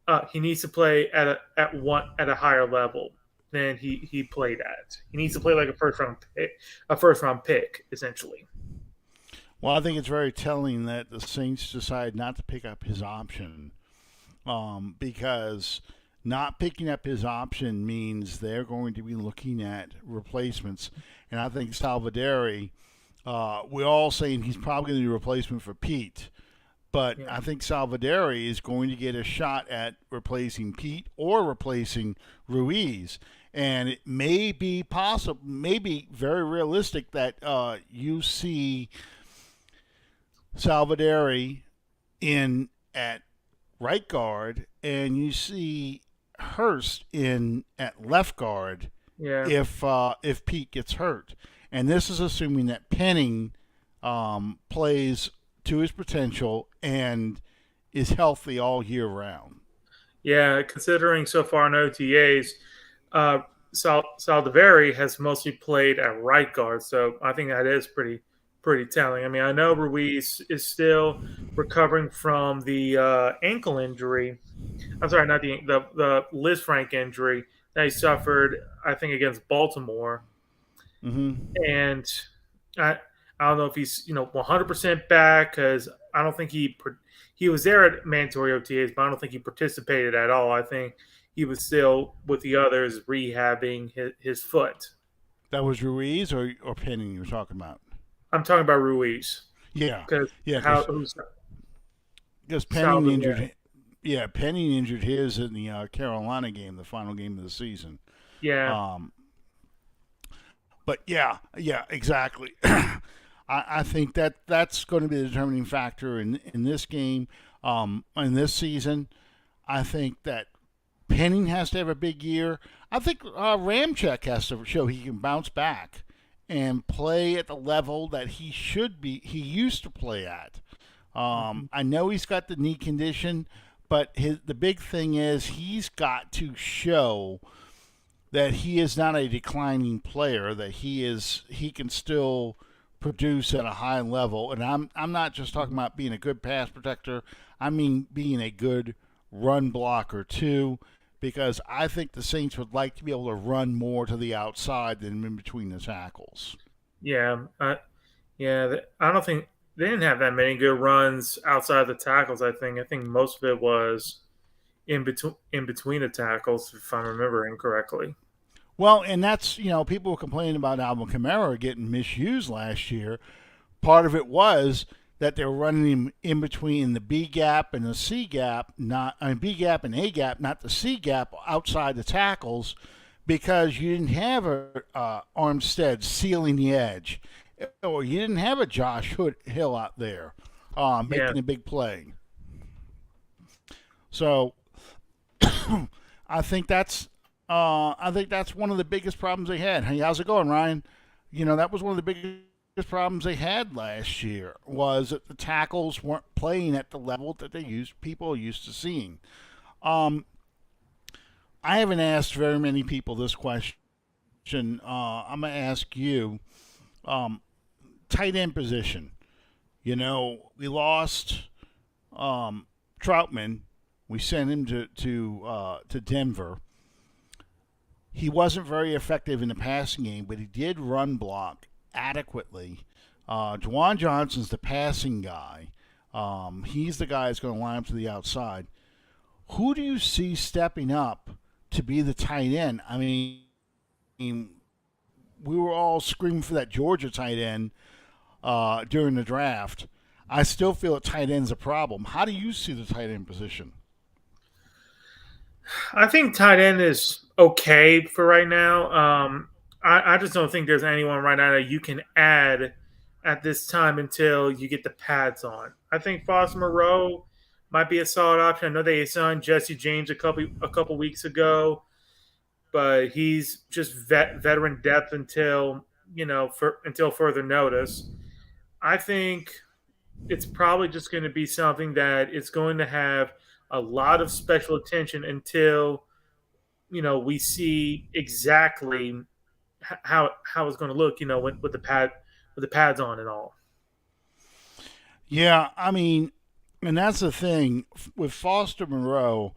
at a higher level than he played at. He needs to play like a first round pick essentially. Well, I think it's very telling that the Saints decided not to pick up his option because not picking up his option means they're going to be looking at replacements. And I think Salvadori, we're all saying he's probably going to be a replacement for Pete. But Yeah. I think Salvadori is going to get a shot at replacing Pete or replacing Ruiz. And it may be possible, maybe very realistic that you see Salvadori in at right guard and you see Hurst in at left guard Yeah. if Pete gets hurt. And this is assuming that Penning plays to his potential and is healthy all year round. Yeah, considering so far in OTAs, Saldivari has mostly played at right guard, so I think that is pretty telling. I mean, I know Ruiz is still recovering from the ankle injury. I'm sorry, not the Liz Frank injury that he suffered, I think, against Baltimore. Mm-hmm. And I I don't know if he's 100% back because I don't think he was there at mandatory OTAs, but I don't think he participated at all. I think he was still with the others rehabbing his foot. That was Ruiz or Penning you were talking about? I'm talking about Ruiz Yeah, because yeah, how who's because Penning Salvador. injured. Yeah, Penning injured his in the Carolina game, the final game of the season. Yeah, Um, but yeah, exactly. I think that's going to be the determining factor in this game, in this season. I think that Penning has to have a big year. I think Ramczyk has to show he can bounce back and play at the level that he used to play at. Mhm. I know he's got the knee condition, but the big thing is he's got to show that he is not a declining player, that he can still produce at a high level. And I'm not just talking about being a good pass protector. I mean being a good run blocker too, because I think the Saints would like to be able to run more to the outside than in between the tackles. Yeah, I don't think they didn't have that many good runs outside the tackles. I think most of it was in between the tackles, if I'm remembering correctly. Well, and that's, people were complaining about Alvin Kamara getting misused last year. Part of it was that they were running him in between the B gap and the C gap, B gap and A gap, not the C gap outside the tackles, because you didn't have a Armstead sealing the edge, or you didn't have a Hill out there Yeah, making a big play. So I think that's one of the biggest problems they had. Hey, how's it going, Ryan? That was one of the biggest problems they had last year was that the tackles weren't playing at the level that people are used to seeing. Um, I haven't asked very many people this question. I'm gonna ask you, um, tight end position. We lost Troutman. We sent him to Denver. He wasn't very effective in the passing game, but he did run block adequately. Juwan Johnson's the passing guy. He's the guy that's going to line up to the outside. Who do you see stepping up to be the tight end? I mean, we were all screaming for that Georgia tight end during the draft. I still feel that tight end's a problem. How do you see the tight end position? I think tight end is okay for right now. I just don't think there's anyone right now that you can add at this time until you get the pads on. I think Foster Moreau might be a solid option. I know they signed Jesse James a couple weeks ago, but he's just veteran depth until further notice. I think it's probably just going to be something that it's going to have a lot of special attention until we see exactly how it's going to look. With the pads on and all. Yeah, I mean, and that's the thing with Foster Moreau.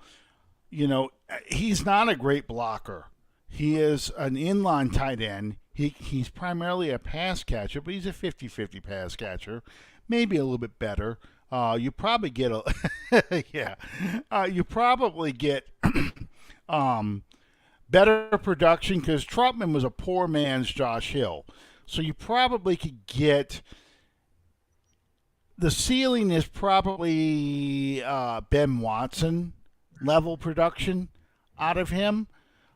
He's not a great blocker. He is an inline tight end. He's primarily a pass catcher, but he's a 50-50 pass catcher, maybe a little bit better. You probably get yeah, you probably get um, better production because Trotman was a poor man's Josh Hill. So you probably could get the ceiling is probably Ben Watson level production out of him.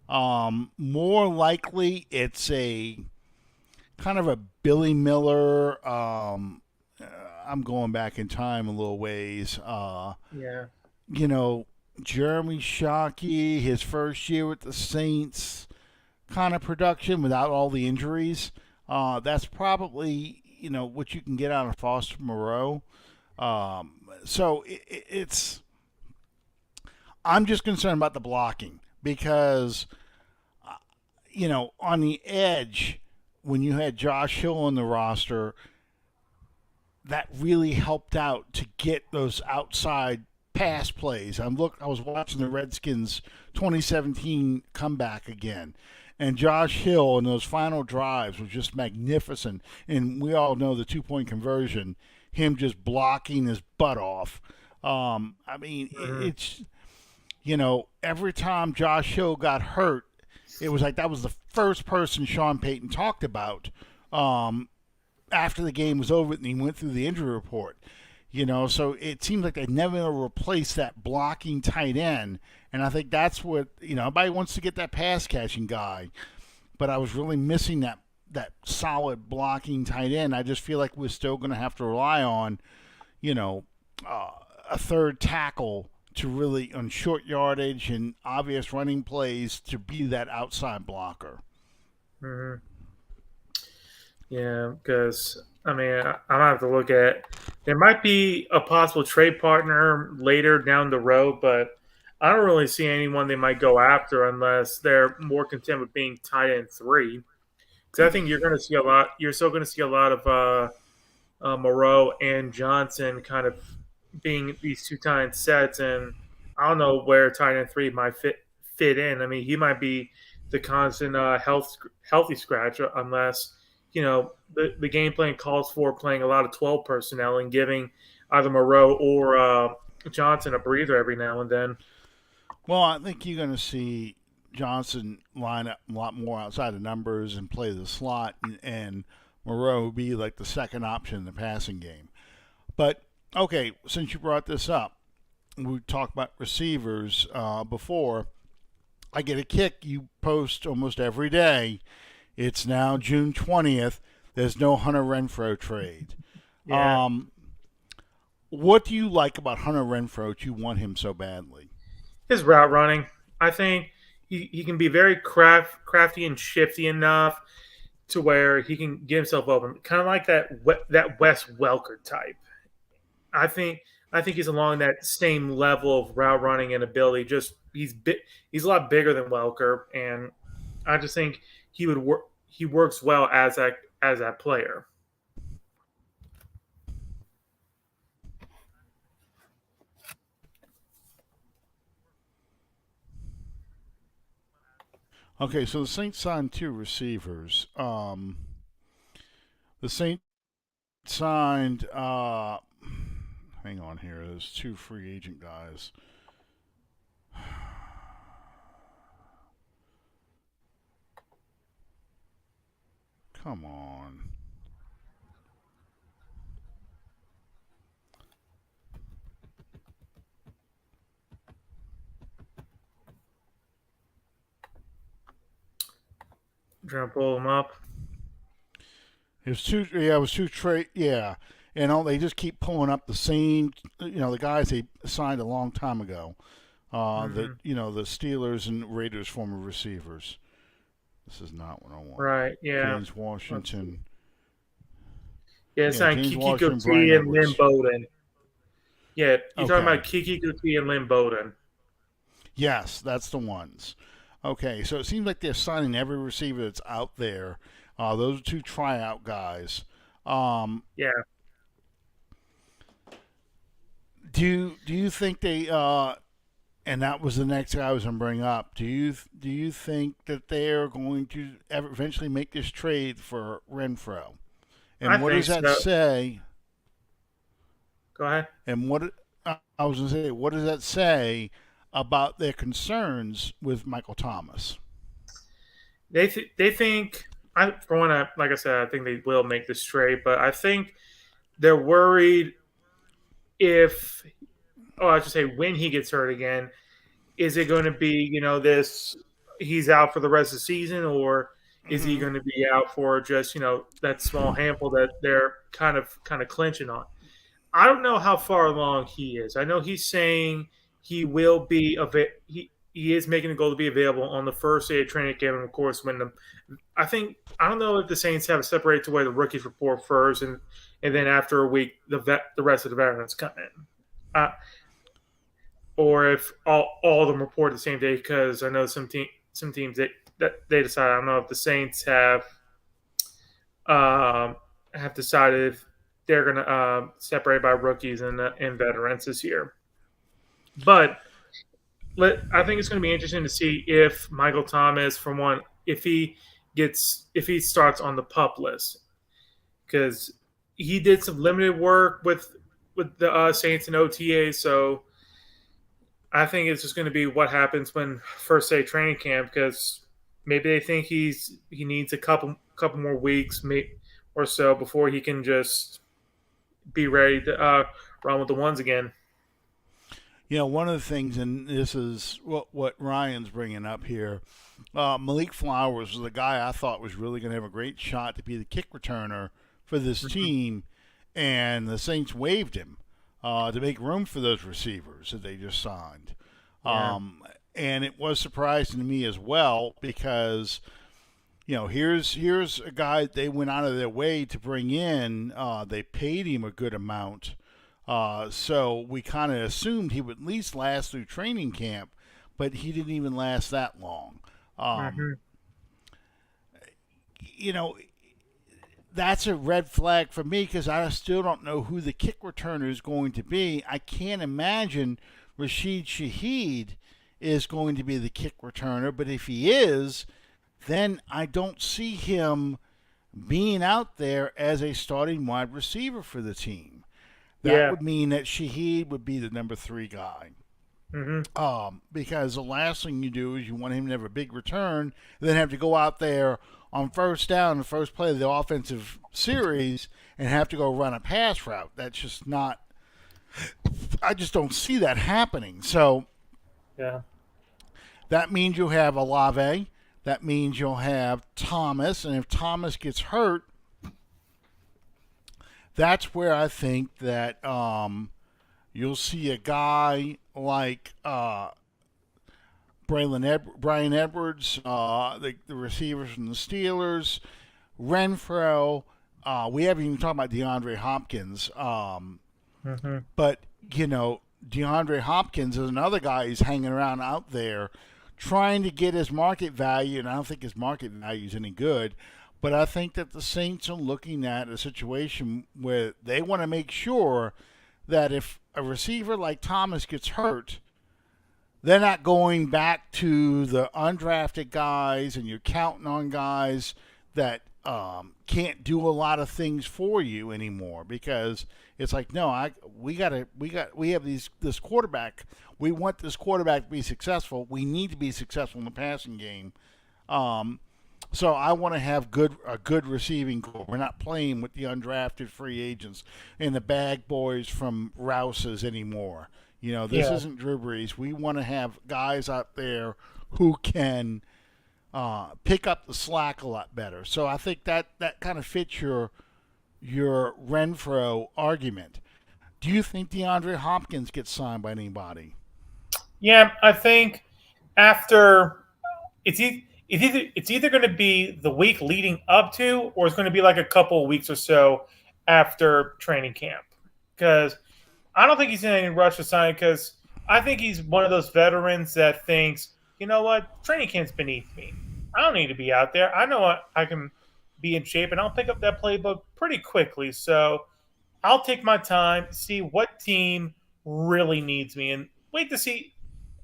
More likely, it's a kind of a Billy Miller. I'm going back in time a little ways. Yeah. You know, Jeremy Shockey, his first year with the Saints, kind of production without all the injuries. That's probably what you can get out of Foster Moreau. So it's. I'm just concerned about the blocking because on the edge, when you had Josh Hill on the roster, that really helped out to get those outside pass plays. I was watching the Redskins 2017 comeback again, and Josh Hill in those final drives was just magnificent. And we all know the 2-point conversion, him just blocking his butt off. I mean, Mhm. it's every time Josh Hill got hurt, it was like that was the first person Sean Payton talked about after the game was over and he went through the injury report. So it seems like they never replaced that blocking tight end. And I think that's what, everybody wants to get that pass catching guy. But I was really missing that solid blocking tight end. I just feel like we're still going to have to rely on, a third tackle to really on short yardage and obvious running plays to be that outside blocker. Hmm. Yeah, because I mean, I might have to look at. There might be a possible trade partner later down the road, but I don't really see anyone they might go after unless they're more content with being tight end three. Because I think you're going to see a lot. You're still going to see a lot of Moreau and Johnson kind of being these two tight end sets, and I don't know where tight end three might fit in. I mean, he might be the constant healthy scratch unless the game plan calls for playing a lot of 12 personnel and giving either Moreau or Johnson a breather every now and then. Well, I think you're going to see Johnson line up a lot more outside the numbers and play the slot, and Moreau be like the second option in the passing game. But okay, since you brought this up, we talked about receivers before. I get a kick. You post almost every day. It's now June 20th. There's no Hunter Renfrow trade. Yeah. What do you like about Hunter Renfrow that you want him so badly? His route running, I think he can be very crafty and shifty enough to where he can get himself open, kind of like that Wes Welker type. I think he's along that same level of route running and ability. Just he's a lot bigger than Welker, and I just think he would work. He works well as that player. Okay, so the Saints signed two receivers. The Saints signed. Hang on here. There's two free agent guys. Come on. Trying to pull him up. It was two. Yeah, it was two trade. Yeah, and all they just keep pulling up the same. The guys they signed a long time ago. Mm-hmm. The Steelers and Raiders former receivers. This is not what I want. Right. Yeah. James Washington. Yeah. It's Yeah, not James Kiki Washington, Brian Coutee and Lynn Edwards. Bowden. Yeah, you're talking Okay. about Kiki Coutee and Lynn Bowden. Yes, that's the ones. Okay, so it seems like they're signing every receiver that's out there. Those are two tryout guys. Um, Yeah. do you think they and that was the next guy I was going to bring up. Do you think that they are going to eventually make this trade for Renfro? I And what think does that so. say? Go ahead. And I was going to say, what does that say about their concerns with Michael Thomas? They think for one, like I said, I think they will make this trade, but I think they're worried if, I should say, when he gets hurt again, is it going to be this he's out for the rest of the season, or is he Mm-hmm. going to be out for just that small handful that they're kind of clinching on? I don't know how far along he is. I know he's saying he will be he is making a goal to be available on the first day of training camp, and of course, I don't know if the Saints have it separated to where the rookies report first, and then after a week, the rest of the veterans come in, or if all of them report the same day. Because I know some teams that they decide. I don't know if the Saints have decided if they're going to separate by rookies and veterans this year. But I think it's going to be interesting to see if Michael Thomas, from one, if he starts on the PUP list, because he did some limited work with the Saints and OTA. So I think it's just going to be what happens when first day training camp, because maybe they think he needs a couple more weeks or so before he can just be ready to run with the ones again. One of the things, and this is what Ryan's bringing up here. Malik Flowers was the guy I thought was really going to have a great shot to be the kick returner for this Mhm. team, and the Saints waived him. to make room for those receivers that they just signed. Yeah. And it was surprising to me as well because here's a guy they went out of their way to bring in. They paid him a good amount, so we kind of assumed he would at least last through training camp, but he didn't even last that long. Hmm. You know, that's a red flag for me because I still don't know who the kick returner is going to be. I can't imagine Rashid Shaheed is going to be the kick returner, but if he is, then I don't see him being out there as a starting wide receiver for the team. That Yeah. would mean that Shaheed would be the number 3 guy. Hmm. Because the last thing you do is you want him to have a big return, then have to go out there on first down, the first play of the offensive series, and have to go run a pass route. That's just not. I just don't see that happening. So Yeah. that means you'll have Olave. That means you'll have Thomas, and if Thomas gets hurt, that's where I think that you'll see a guy like Brian Edwards, the receivers from the Steelers, Renfro. We haven't even talked about DeAndre Hopkins, Hmm. but DeAndre Hopkins is another guy who's hanging around out there trying to get his market value, and I don't think his market value is any good. But I think that the Saints are looking at a situation where they want to make sure that if a receiver like Thomas gets hurt, they're not going back to the undrafted guys and you're counting on guys that can't do a lot of things for you anymore because it's like no, we have this quarterback. We want this quarterback to be successful. We need to be successful in the passing game. So I want to have a good receiving core. We're not playing with the undrafted free agents and the bag boys from Rouse's anymore. This Yeah. isn't Drew Brees. We want to have guys out there who can pick up the slack a lot better. So I think that kind of fits your Renfro argument. Do you think DeAndre Hopkins gets signed by anybody? Yeah. I think after it's either going to be the week leading up to, or it's going to be like a couple of weeks or so after training camp. Because I don't think he's in any rush to sign. Because I think he's one of those veterans that thinks, you know what, training camp's beneath me. I don't need to be out there. I know I can be in shape, and I'll pick up that playbook pretty quickly. So I'll take my time, see what team really needs me, and wait to see.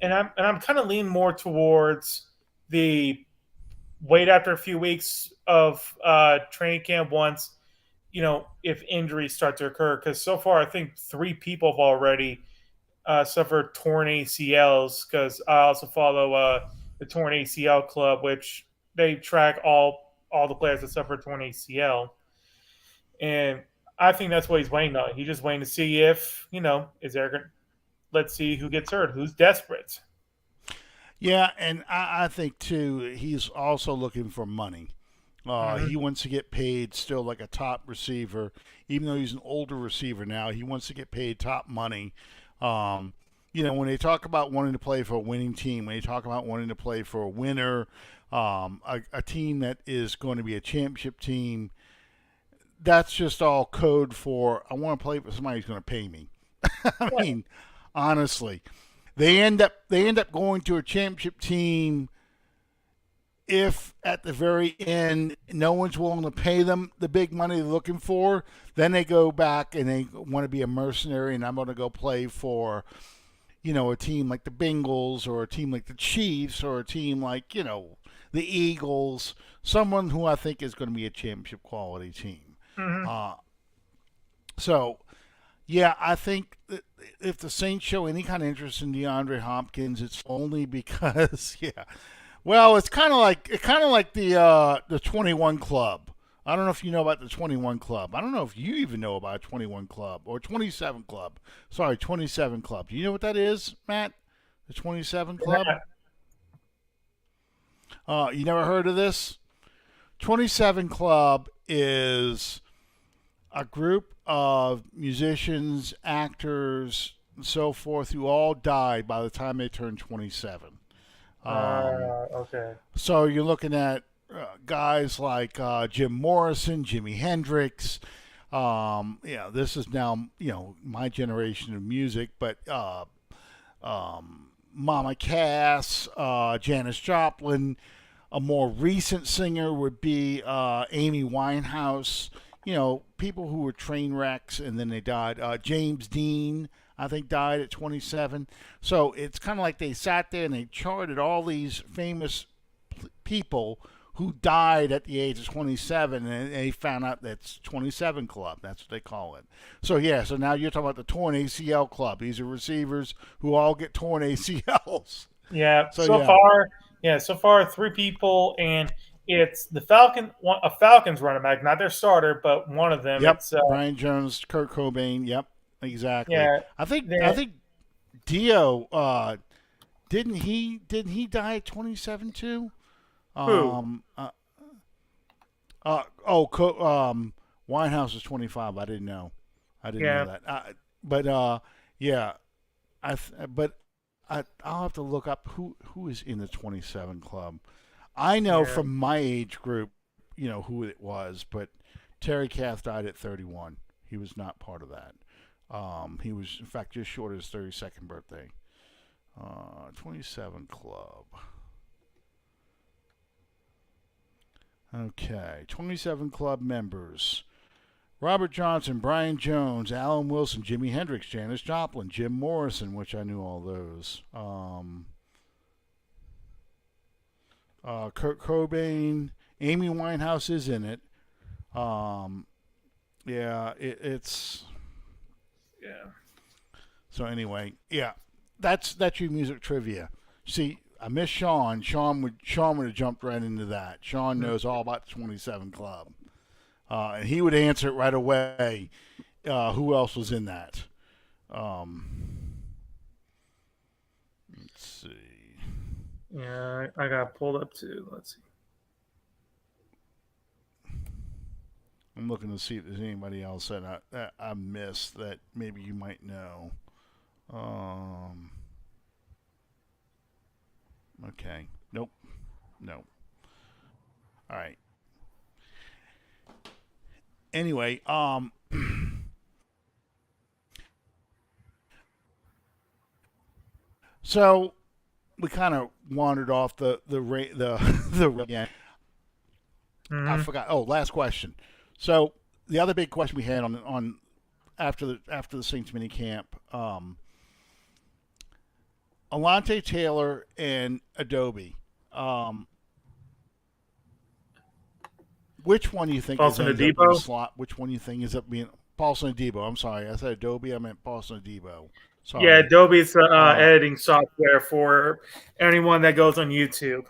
And I'm kind of leaning more towards the wait after a few weeks of training camp once if injuries start to occur, because so far I think 3 people have already suffered torn ACLs, because I also follow the torn ACL club, which they track all the players that suffered torn ACL. And I think that's what he's waiting on. He's just waiting to see if is there. Let's see who gets hurt, who's desperate. Yeah, and I think too he's also looking for money. Hmm. He wants to get paid still like a top receiver, even though he's an older receiver now. He wants to get paid top money. When they talk about wanting to play for a winning team, when they talk about wanting to play for a winner, a team that is going to be a championship team, that's just all code for I want to play for somebody who's going to pay me. I Yeah. mean, honestly, they end up going to a championship team if at the very end no one's willing to pay them the big money they're looking for. Then they go back and they want to be a mercenary, and I'm going to go play for a team like the Bengals or a team like the Chiefs or a team like the Eagles, someone who I think is going to be a championship quality team. Hmm. Uh, so yeah, I think that if the Saints show any kind of interest in DeAndre Hopkins, it's only because yeah. Well, it's kind of like the 21 Club. I don't know if you know about the 21 Club. I don't know if you even know about 21 Club or 27 Club. Sorry, 27 Club. Do you know what that is, Matt? The 27 Club? You never heard of this? 27 Club is a group of musicians, actors, and so forth who all died by the time they turned 27. Okay. So you're looking at guys like Jim Morrison, Jimi Hendrix. This is now my generation of music, but Mama Cass, Janis Joplin. A more recent singer would be Amy Winehouse. People who were train wrecks and then they died. James Dean, I think, died at 27. So it's kind of like they sat there and they charted all these famous people who died at the age of 27, and they found out that's 27 Club. That's what they call it. So so now you're talking about the torn ACL Club. These are receivers who all get torn ACLs. Yeah. So far, 3 people, and it's the Falcons running back, not their starter, but one of them. Yep. It's Brian Jones, Kurt Cobain. Yep. Exactly. Yeah. I think Dio didn't he die at 27 too? Who? Winehouse was 25. I didn't know. I didn't Yeah. know that. I'll have to look up who is in the 27 club. I know from my age group, who it was, but Terry Kath died at 31. He was not part of that. He was, in fact, just short of his 32nd birthday. 27 club. Okay, 27 club members. Robert Johnson, Brian Jones, Alan Wilson, Jimi Hendrix, Janis Joplin, Jim Morrison, which I knew all those. Kurt Cobain, Amy Winehouse is in it. It's... Yeah. So anyway, that's your music trivia. See, I miss Sean. Sean would have jumped right into that. Sean knows all about the 27 Club, and he would answer it right away. Who else was in that? Let's see. Yeah, I got pulled up too. Let's see. I'm looking to see if there's anybody else that I missed that maybe you might know. Okay. Nope. No. All right. Anyway, so we kind of wandered off the again. I forgot. Oh, last question. So the other big question we had on after the Saints mini camp, Alontae Taylor and Adobe. Which one do you think Paulson is up in Adebo? the slot? Which one do you think is up being Paulson Adebo? I'm sorry, I said Adobe. I meant Paulson Adebo. Sorry. Yeah, Adobe's the editing software for anyone that goes on YouTube.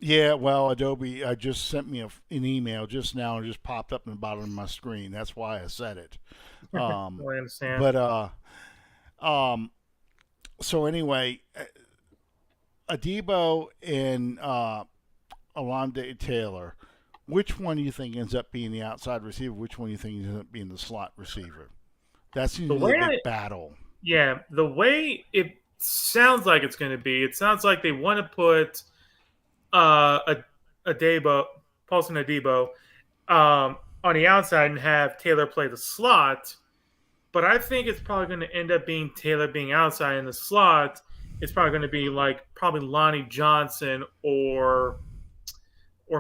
Yeah, well, Adobe just sent me an email just now and just popped up in the bottom of my screen. That's why I said it. I understand. But so anyway, Adebo and Alontae Taylor, which one do you think ends up being the outside receiver? Which one do you think ends up being the slot receiver? That seems to be a big battle. Yeah, the way it sounds like it's going to be, it sounds like they want to put Paulson Adebo on the outside and have Taylor play the slot. But I think it's probably going to end up being Taylor being outside in the slot. It's probably going to be probably Lonnie Johnson or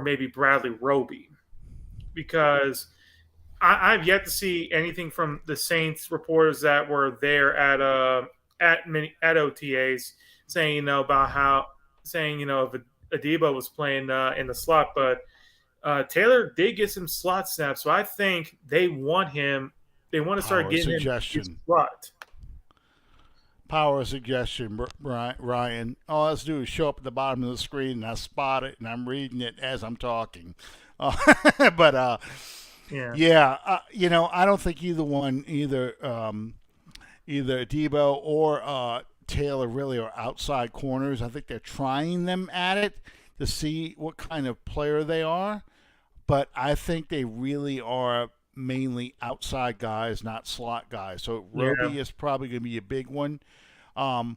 maybe Bradley Roby, because I've yet to see anything from the Saints reporters that were there at OTAs saying about if Adebo was playing in the slot, but Taylor did get some slot snaps, so I think they want him. They want to start getting him in slot. Power of suggestion, Ryan. All I have to do is show up at the bottom of the screen, and I spot it, and I'm reading it as I'm talking. But I don't think either Adebo or Taylor really are outside corners. I think they're trying them at it to see what kind of player they are, but I think they really are mainly outside guys, not slot guys. So Yeah. Roby is probably going to be a big one. Um,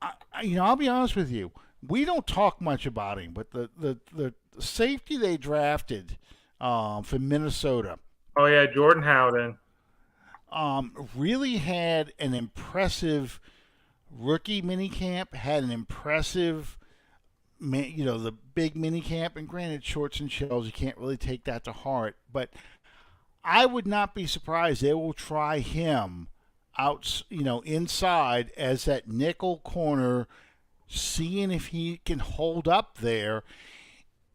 I'll be honest with you. We don't talk much about him, but the safety they drafted for Minnesota Oh yeah, Jordan Howden. really had an impressive rookie minicamp, had an impressive, the big minicamp. And granted, shorts and shells, you can't really take that to heart. But I would not be surprised they will try him out, inside as that nickel corner, seeing if he can hold up there.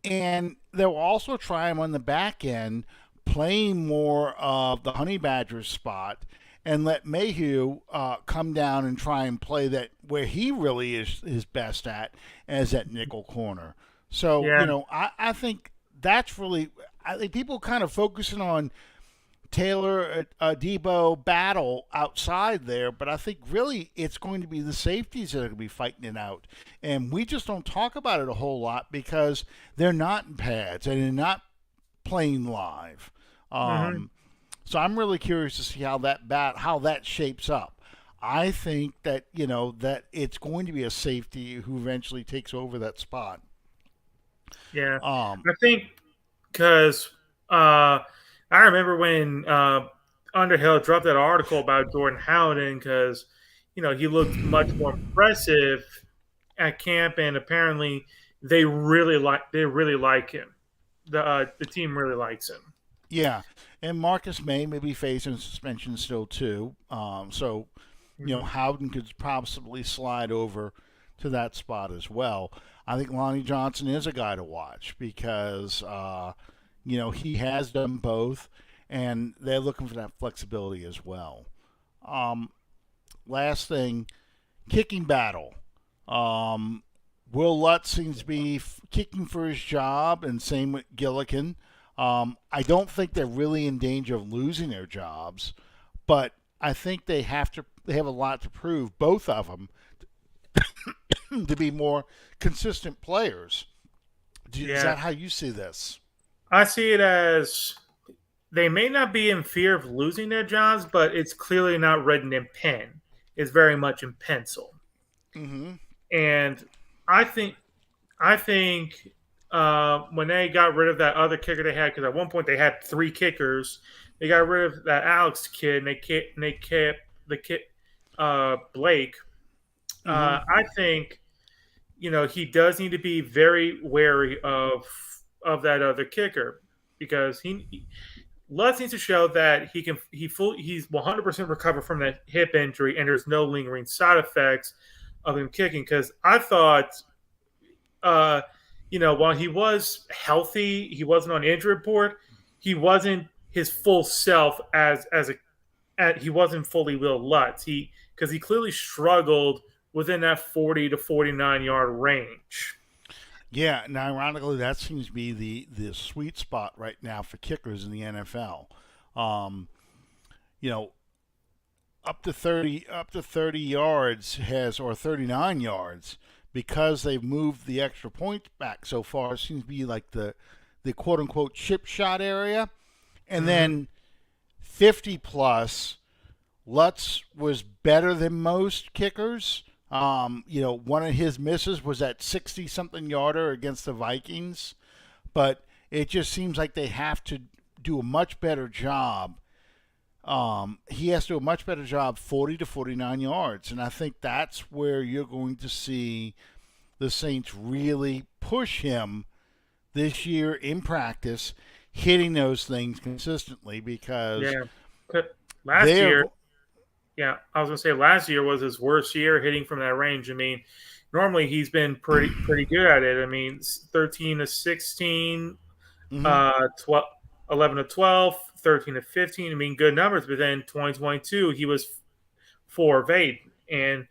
And they'll also try him on the back end, playing more of the Honey Badgers spot, and let Mayhew come down and try and play that where he really is best at, as that nickel corner. So, Yeah. I think that's really, I think people kind of focusing on Taylor Debo battle outside there, but I think really it's going to be the safeties that are going to be fighting it out. And we just don't talk about it a whole lot because they're not in pads and they're not playing live. Hmm. So I'm really curious to see how that shapes up. I think that that it's going to be a safety who eventually takes over that spot. Yeah. Um, I think because I remember when Underhill dropped that article about Jordan Howden because he looked much more impressive at camp, and apparently they really like him. The team really likes him. yeah, and Marcus may be facing suspension still too. So Mhm. Howden could possibly slide over to that spot as well. I think Lonnie Johnson is a guy to watch because he has done both, and they're looking for that flexibility as well. Um, Last thing, kicking battle. Um, Will Lutz seems to be kicking for his job, and same with Gillikin. I don't think they're really in danger of losing their jobs, but I think they have to. They have a lot to prove, both of them, to be more consistent players. Is Yeah, that how you see this? I see it as they may not be in fear of losing their jobs, but it's clearly not written in pen. It's very much in pencil. Mm-hmm. And I think when they got rid of that other kicker they had, because at one point they had three kickers, they got rid of that Alex kid and they kept the kid Blake. Mm-hmm. I think he does need to be very wary of that other kicker because Lutz needs to show that he's 100% recovered from that hip injury and there's no lingering side effects of him kicking. Because I thought, uh, while he was healthy, he wasn't on injury report. He wasn't his full self he wasn't fully Will Lutz. Because he clearly struggled within that 40 to 49 yard range. Yeah, and ironically, that seems to be the sweet spot right now for kickers in the NFL. Um, you know, up to 30 yards has or 39 yards because they've moved the extra point back so far. It seems to be like the quote unquote chip shot area, and Hmm. then 50 plus. Lutz was better than most kickers. One of his misses was that 60 something yarder against the Vikings, but it just seems like they have to do a much better job. He has to do a much better job 40 to 49 yards, and I think that's where you're going to see the Saints really push him this year in practice, hitting those things consistently because Yeah. Last they're year, yeah, I was gonna say last year was his worst year hitting from that range. I mean, normally he's been pretty good at it. I mean, 13 to 16, mhm. 12, 11 to 12, 13 to 15. I mean, good numbers. But then 2022, he was 4 of 8, and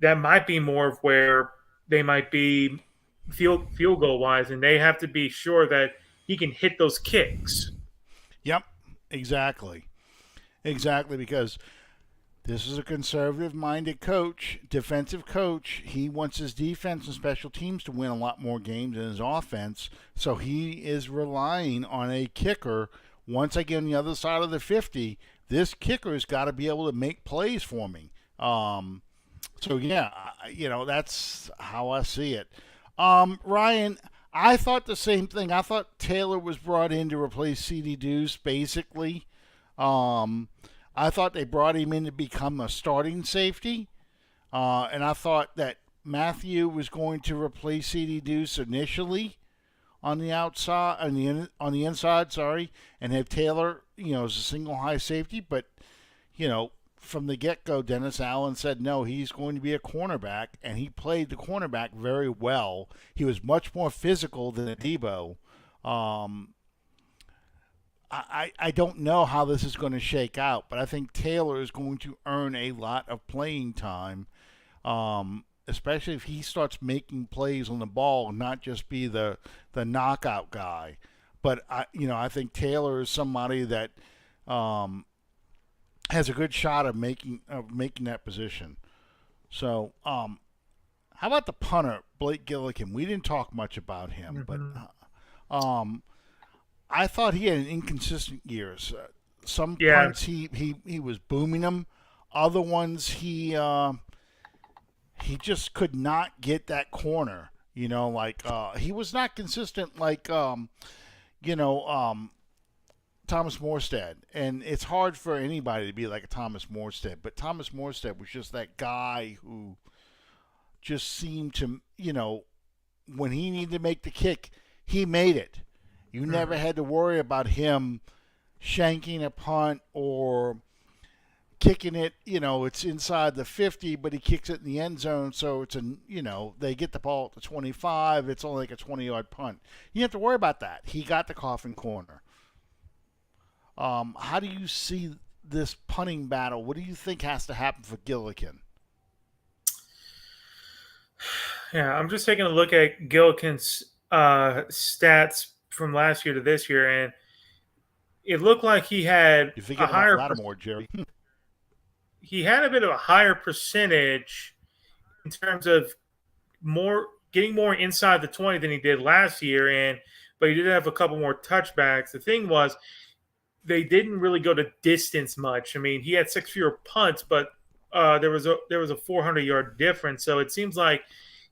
that might be more of where they might be field goal wise, and they have to be sure that he can hit those kicks. Yep, exactly. Exactly, because this is a conservative minded coach, defensive coach. He wants his defense and special teams to win a lot more games than his offense. So he is relying on a kicker once I get on the other side of the 50, this kicker's got to be able to make plays for me. So yeah, that's how I see it. Ryan, I thought the same thing. I thought Taylor was brought in to replace CD Deuce, basically. I thought they brought him in to become a starting safety, and I thought that Matthew was going to replace CD Deuce initially on the outside, on the inside, sorry, and have Taylor, as a single high safety. But from the get-go, Dennis Allen said no, he's going to be a cornerback, and he played the cornerback very well. He was much more physical than Debo. I don't know how this is going to shake out, but I think Taylor is going to earn a lot of playing time, especially if he starts making plays on the ball and not just be the knockout guy. But I think Taylor is somebody that has a good shot of making that position. So, how about the punter, Blake Gillikin? We didn't talk much about him, but I thought he had an inconsistent years. Some punts he was booming them. Other ones he just could not get that corner. He was not consistent like Thomas Morstead. And it's hard for anybody to be like a Thomas Morstead, but Thomas Morstead was just that guy who just seemed to, when he needed to make the kick, he made it. You never had to worry about him shanking a punt or kicking it. It's inside the 50, but he kicks it in the end zone, so it's they get the ball at the 25. It's only like a 20-yard punt. You have to worry about that. He got the coffin corner. How do you see this punting battle? What do you think has to happen for Gillikin? Yeah, I'm just taking a look at Gillikin's stats from last year to this year, and it looked like he had a higher Lattimore, Jerry. He had a bit of a higher percentage in terms of getting more inside the 20 than he did last year, but he did have a couple more touchbacks. The thing was, they didn't really go to distance much. I mean, he had 6 fewer punts, but there was a 400-yard difference. So it seems like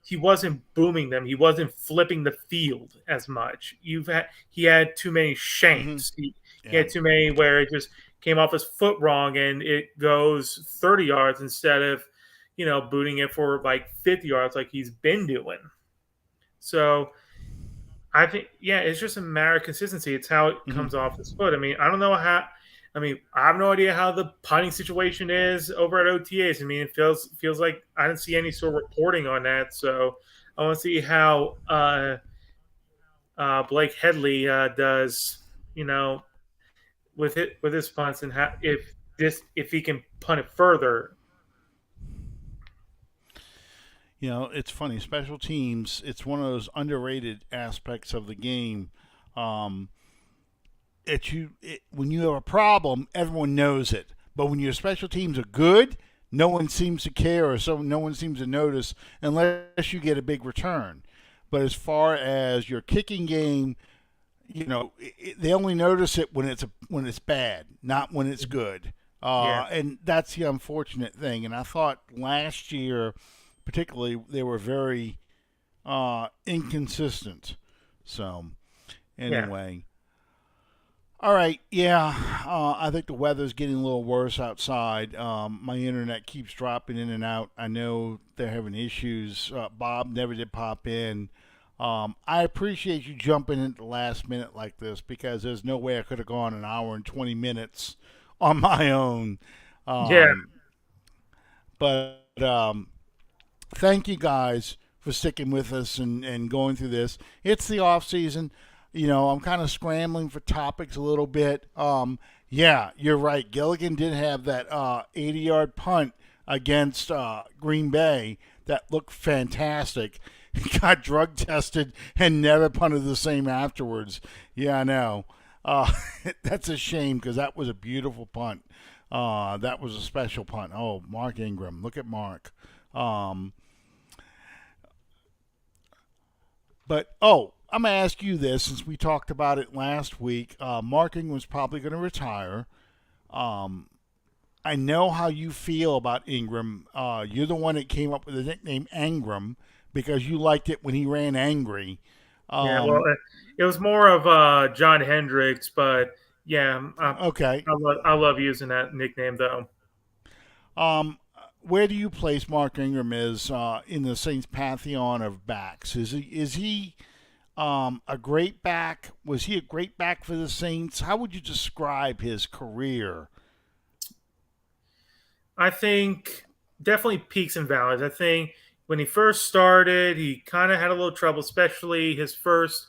he wasn't booming them. He wasn't flipping the field as much. He had too many shanks. He had too many where it just came off his foot wrong and it goes 30 yards instead of, booting it for like 50 yards like he's been doing. So I think, it's just a matter of consistency. It's how it comes off his foot. I mean, I don't know how. I mean, I have no idea how the punting situation is over at OTAs. I mean, it feels like I didn't see any sort of reporting on that. So I want to see how Blake Headley does, with his punts, and if he can punt it further. It's funny. Special teams, it's one of those underrated aspects of the game. When you have a problem, everyone knows it. But when your special teams are good, no one seems to care, or no one seems to notice unless you get a big return. But as far as your kicking game, they only notice it when it's bad, not when it's good. And that's the unfortunate thing. And I thought last year, particularly, they were very inconsistent. So, anyway. All right, I think the weather's getting a little worse outside. My internet keeps dropping in and out. I know they're having issues. Bob never did pop in. I appreciate you jumping in at the last minute like this, because there's no way I could have gone an hour and 20 minutes on my own. But thank you guys for sticking with us and going through this. It's the off season. I'm kind of scrambling for topics a little bit. You're right. Gillikin did have that 80-yard punt against Green Bay that looked fantastic. He got drug tested and never punted the same afterwards. Yeah, I know. That's a shame, because that was a beautiful punt. That was a special punt. Oh, Mark Ingram. Look at Mark. But I'm gonna ask you this since we talked about it last week. Mark Ingram's probably going to retire. Um, I know how you feel about Ingram. You're the one that came up with the nickname Angram because you liked it when he ran angry. Yeah, well, Um, it was more of John Hendricks, but yeah, okay. I love using that nickname though. Where do you place Mark Ingram as in the Saints pantheon of backs? Is he a great back? Was he a great back for the Saints? How would you describe his career? I think definitely peaks and valleys. I think when he first started, he kind of had a little trouble, especially his first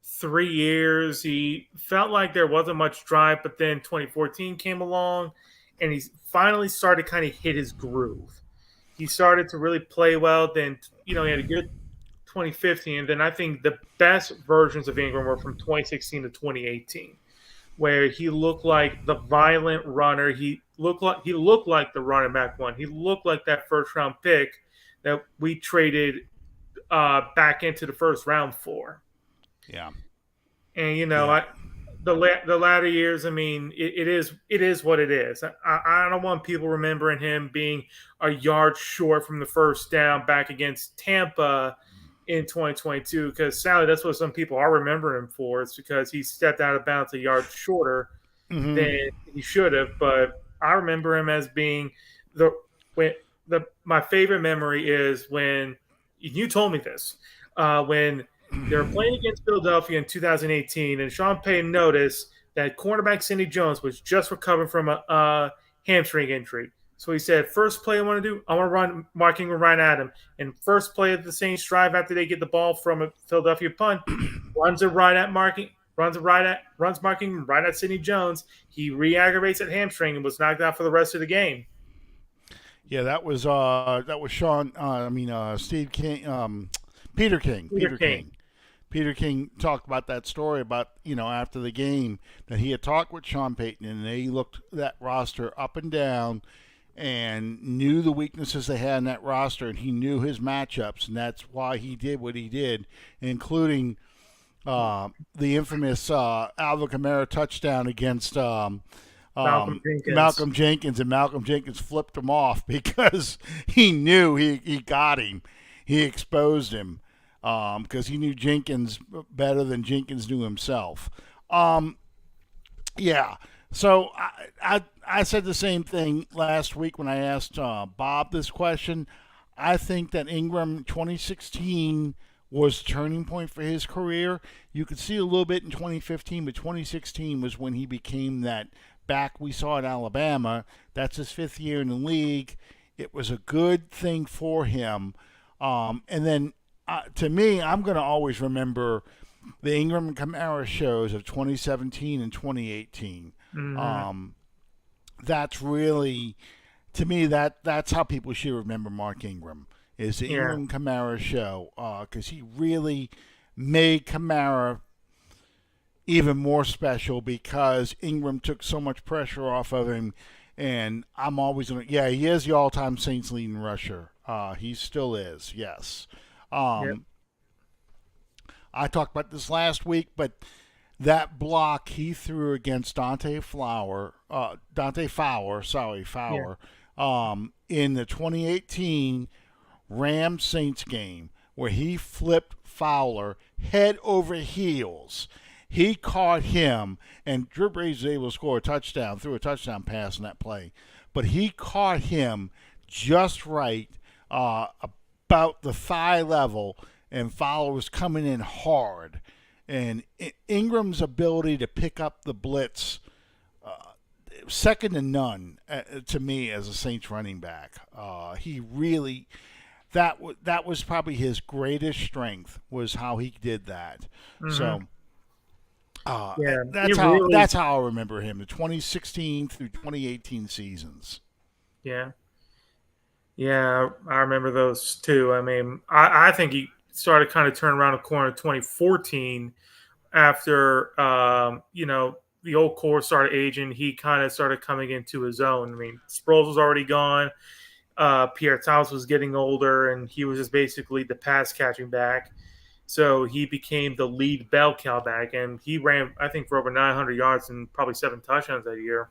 3 years. He felt like there wasn't much drive, but then 2014 came along and he finally started kind of hit his groove. He started to really play well. Then, he had a good 2015. And then I think the best versions of Ingram were from 2016 to 2018 where he looked like the violent runner. He looked like the running back one. He looked like that first round pick that we traded back into the first round for. Yeah, And yeah. the latter years, I mean, it is what it is. I don't want people remembering him being a yard short from the first down back against Tampa in 2022 because sadly that's what some people are remembering him for. It's because he stepped out of bounds a yard shorter Hmm. than he should have. But I remember him as being the when the my favorite memory is when you told me this when they were playing against Philadelphia in 2018, and Sean Payton noticed that cornerback Cindy Jones was just recovering from a hamstring injury. So he said, first play I want to do, I want to run Mark Ingram right at him. And first play of the Saints drive after they get the ball from a Philadelphia punt, runs it right at Marking, runs Mark Ingram right at Sidney Jones. He re-aggravates that hamstring and was knocked out for the rest of the game. Yeah, that was Sean. Steve King, Peter King, Peter King. Peter King talked about that story about after the game that he had talked with Sean Payton and they looked that roster up and down and knew the weaknesses they had in that roster and he knew his matchups and that's why he did what he did, including the infamous Alvin Kamara touchdown against Malcolm Jenkins. Malcolm Jenkins, and Malcolm Jenkins flipped him off because he knew he got him. He exposed him because he knew Jenkins better than Jenkins knew himself. Um, yeah. So I said the same thing last week when I asked Bob this question. I think that Ingram 2016 was a turning point for his career. You could see a little bit in 2015, but 2016 was when he became that back we saw at Alabama. That's his fifth year in the league. It was a good thing for him. And then to me, I'm going to always remember the Ingram and Kamara shows of 2017 and 2018. Mm-hmm. Um, that's really, to me, that's how people should remember Mark Ingram is the Yeah. Ingram Kamara show because he really made Kamara even more special because Ingram took so much pressure off of him. And I'm always going to, yeah, he is the all time Saints leading rusher. He still is, yes. Yep. Um, I talked about this last week, but that block he threw against Dante Fowler, sorry, Yeah. Fowler, in the 2018 Rams Saints game where he flipped Fowler head over heels. He caught him, and Drew Brees was able to score a touchdown, threw a touchdown pass in that play. But he caught him just right, about the thigh level, and Fowler was coming in hard. And Ingram's ability to pick up the blitz, second to none to me as a Saints running back. He really that was probably his greatest strength was how he did that. Mm-hmm. So Yeah. He that's really. how I remember him, the 2016 through 2018 seasons. Yeah. Yeah, I remember those too. I mean, I think he started kind of turning around the corner in 2014 after, the old core started aging. He kind of started coming into his own. I mean, Sproles was already gone. Pierre Thomas was getting older, and he was just basically the pass catching back. So he became the lead bell cow back, and he ran, I think, for over 900 yards and probably 7 touchdowns that year.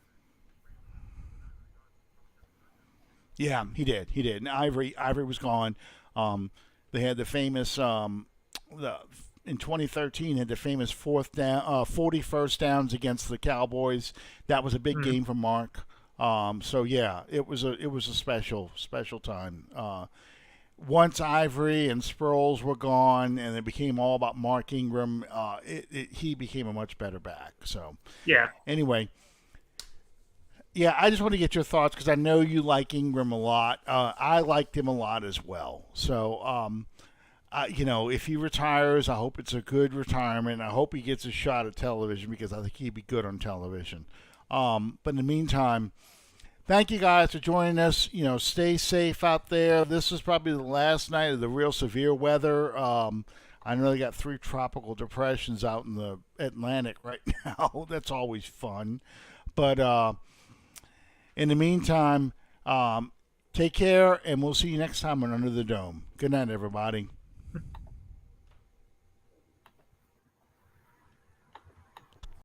Yeah, he did. He did. And Ivory was gone. Um, they had the famous the in 2013 had the famous 40 first downs against the Cowboys. That was a big Mm. game for Mark. So yeah, it was a special time. Once Ivory and Sproles were gone, and it became all about Mark Ingram, he became a much better back. So Yeah. anyway, yeah, I just want to get your thoughts because I know you like Ingram a lot. I liked him a lot as well. So, if he retires, I hope it's a good retirement. I hope he gets a shot at television because I think he'd be good on television. But in the meantime, thank you guys for joining us. Stay safe out there. This is probably the last night of the real severe weather. I know they got 3 tropical depressions out in the Atlantic right now. That's always fun. But in the meantime, take care, and we'll see you next time on Under the Dome. Good night, everybody.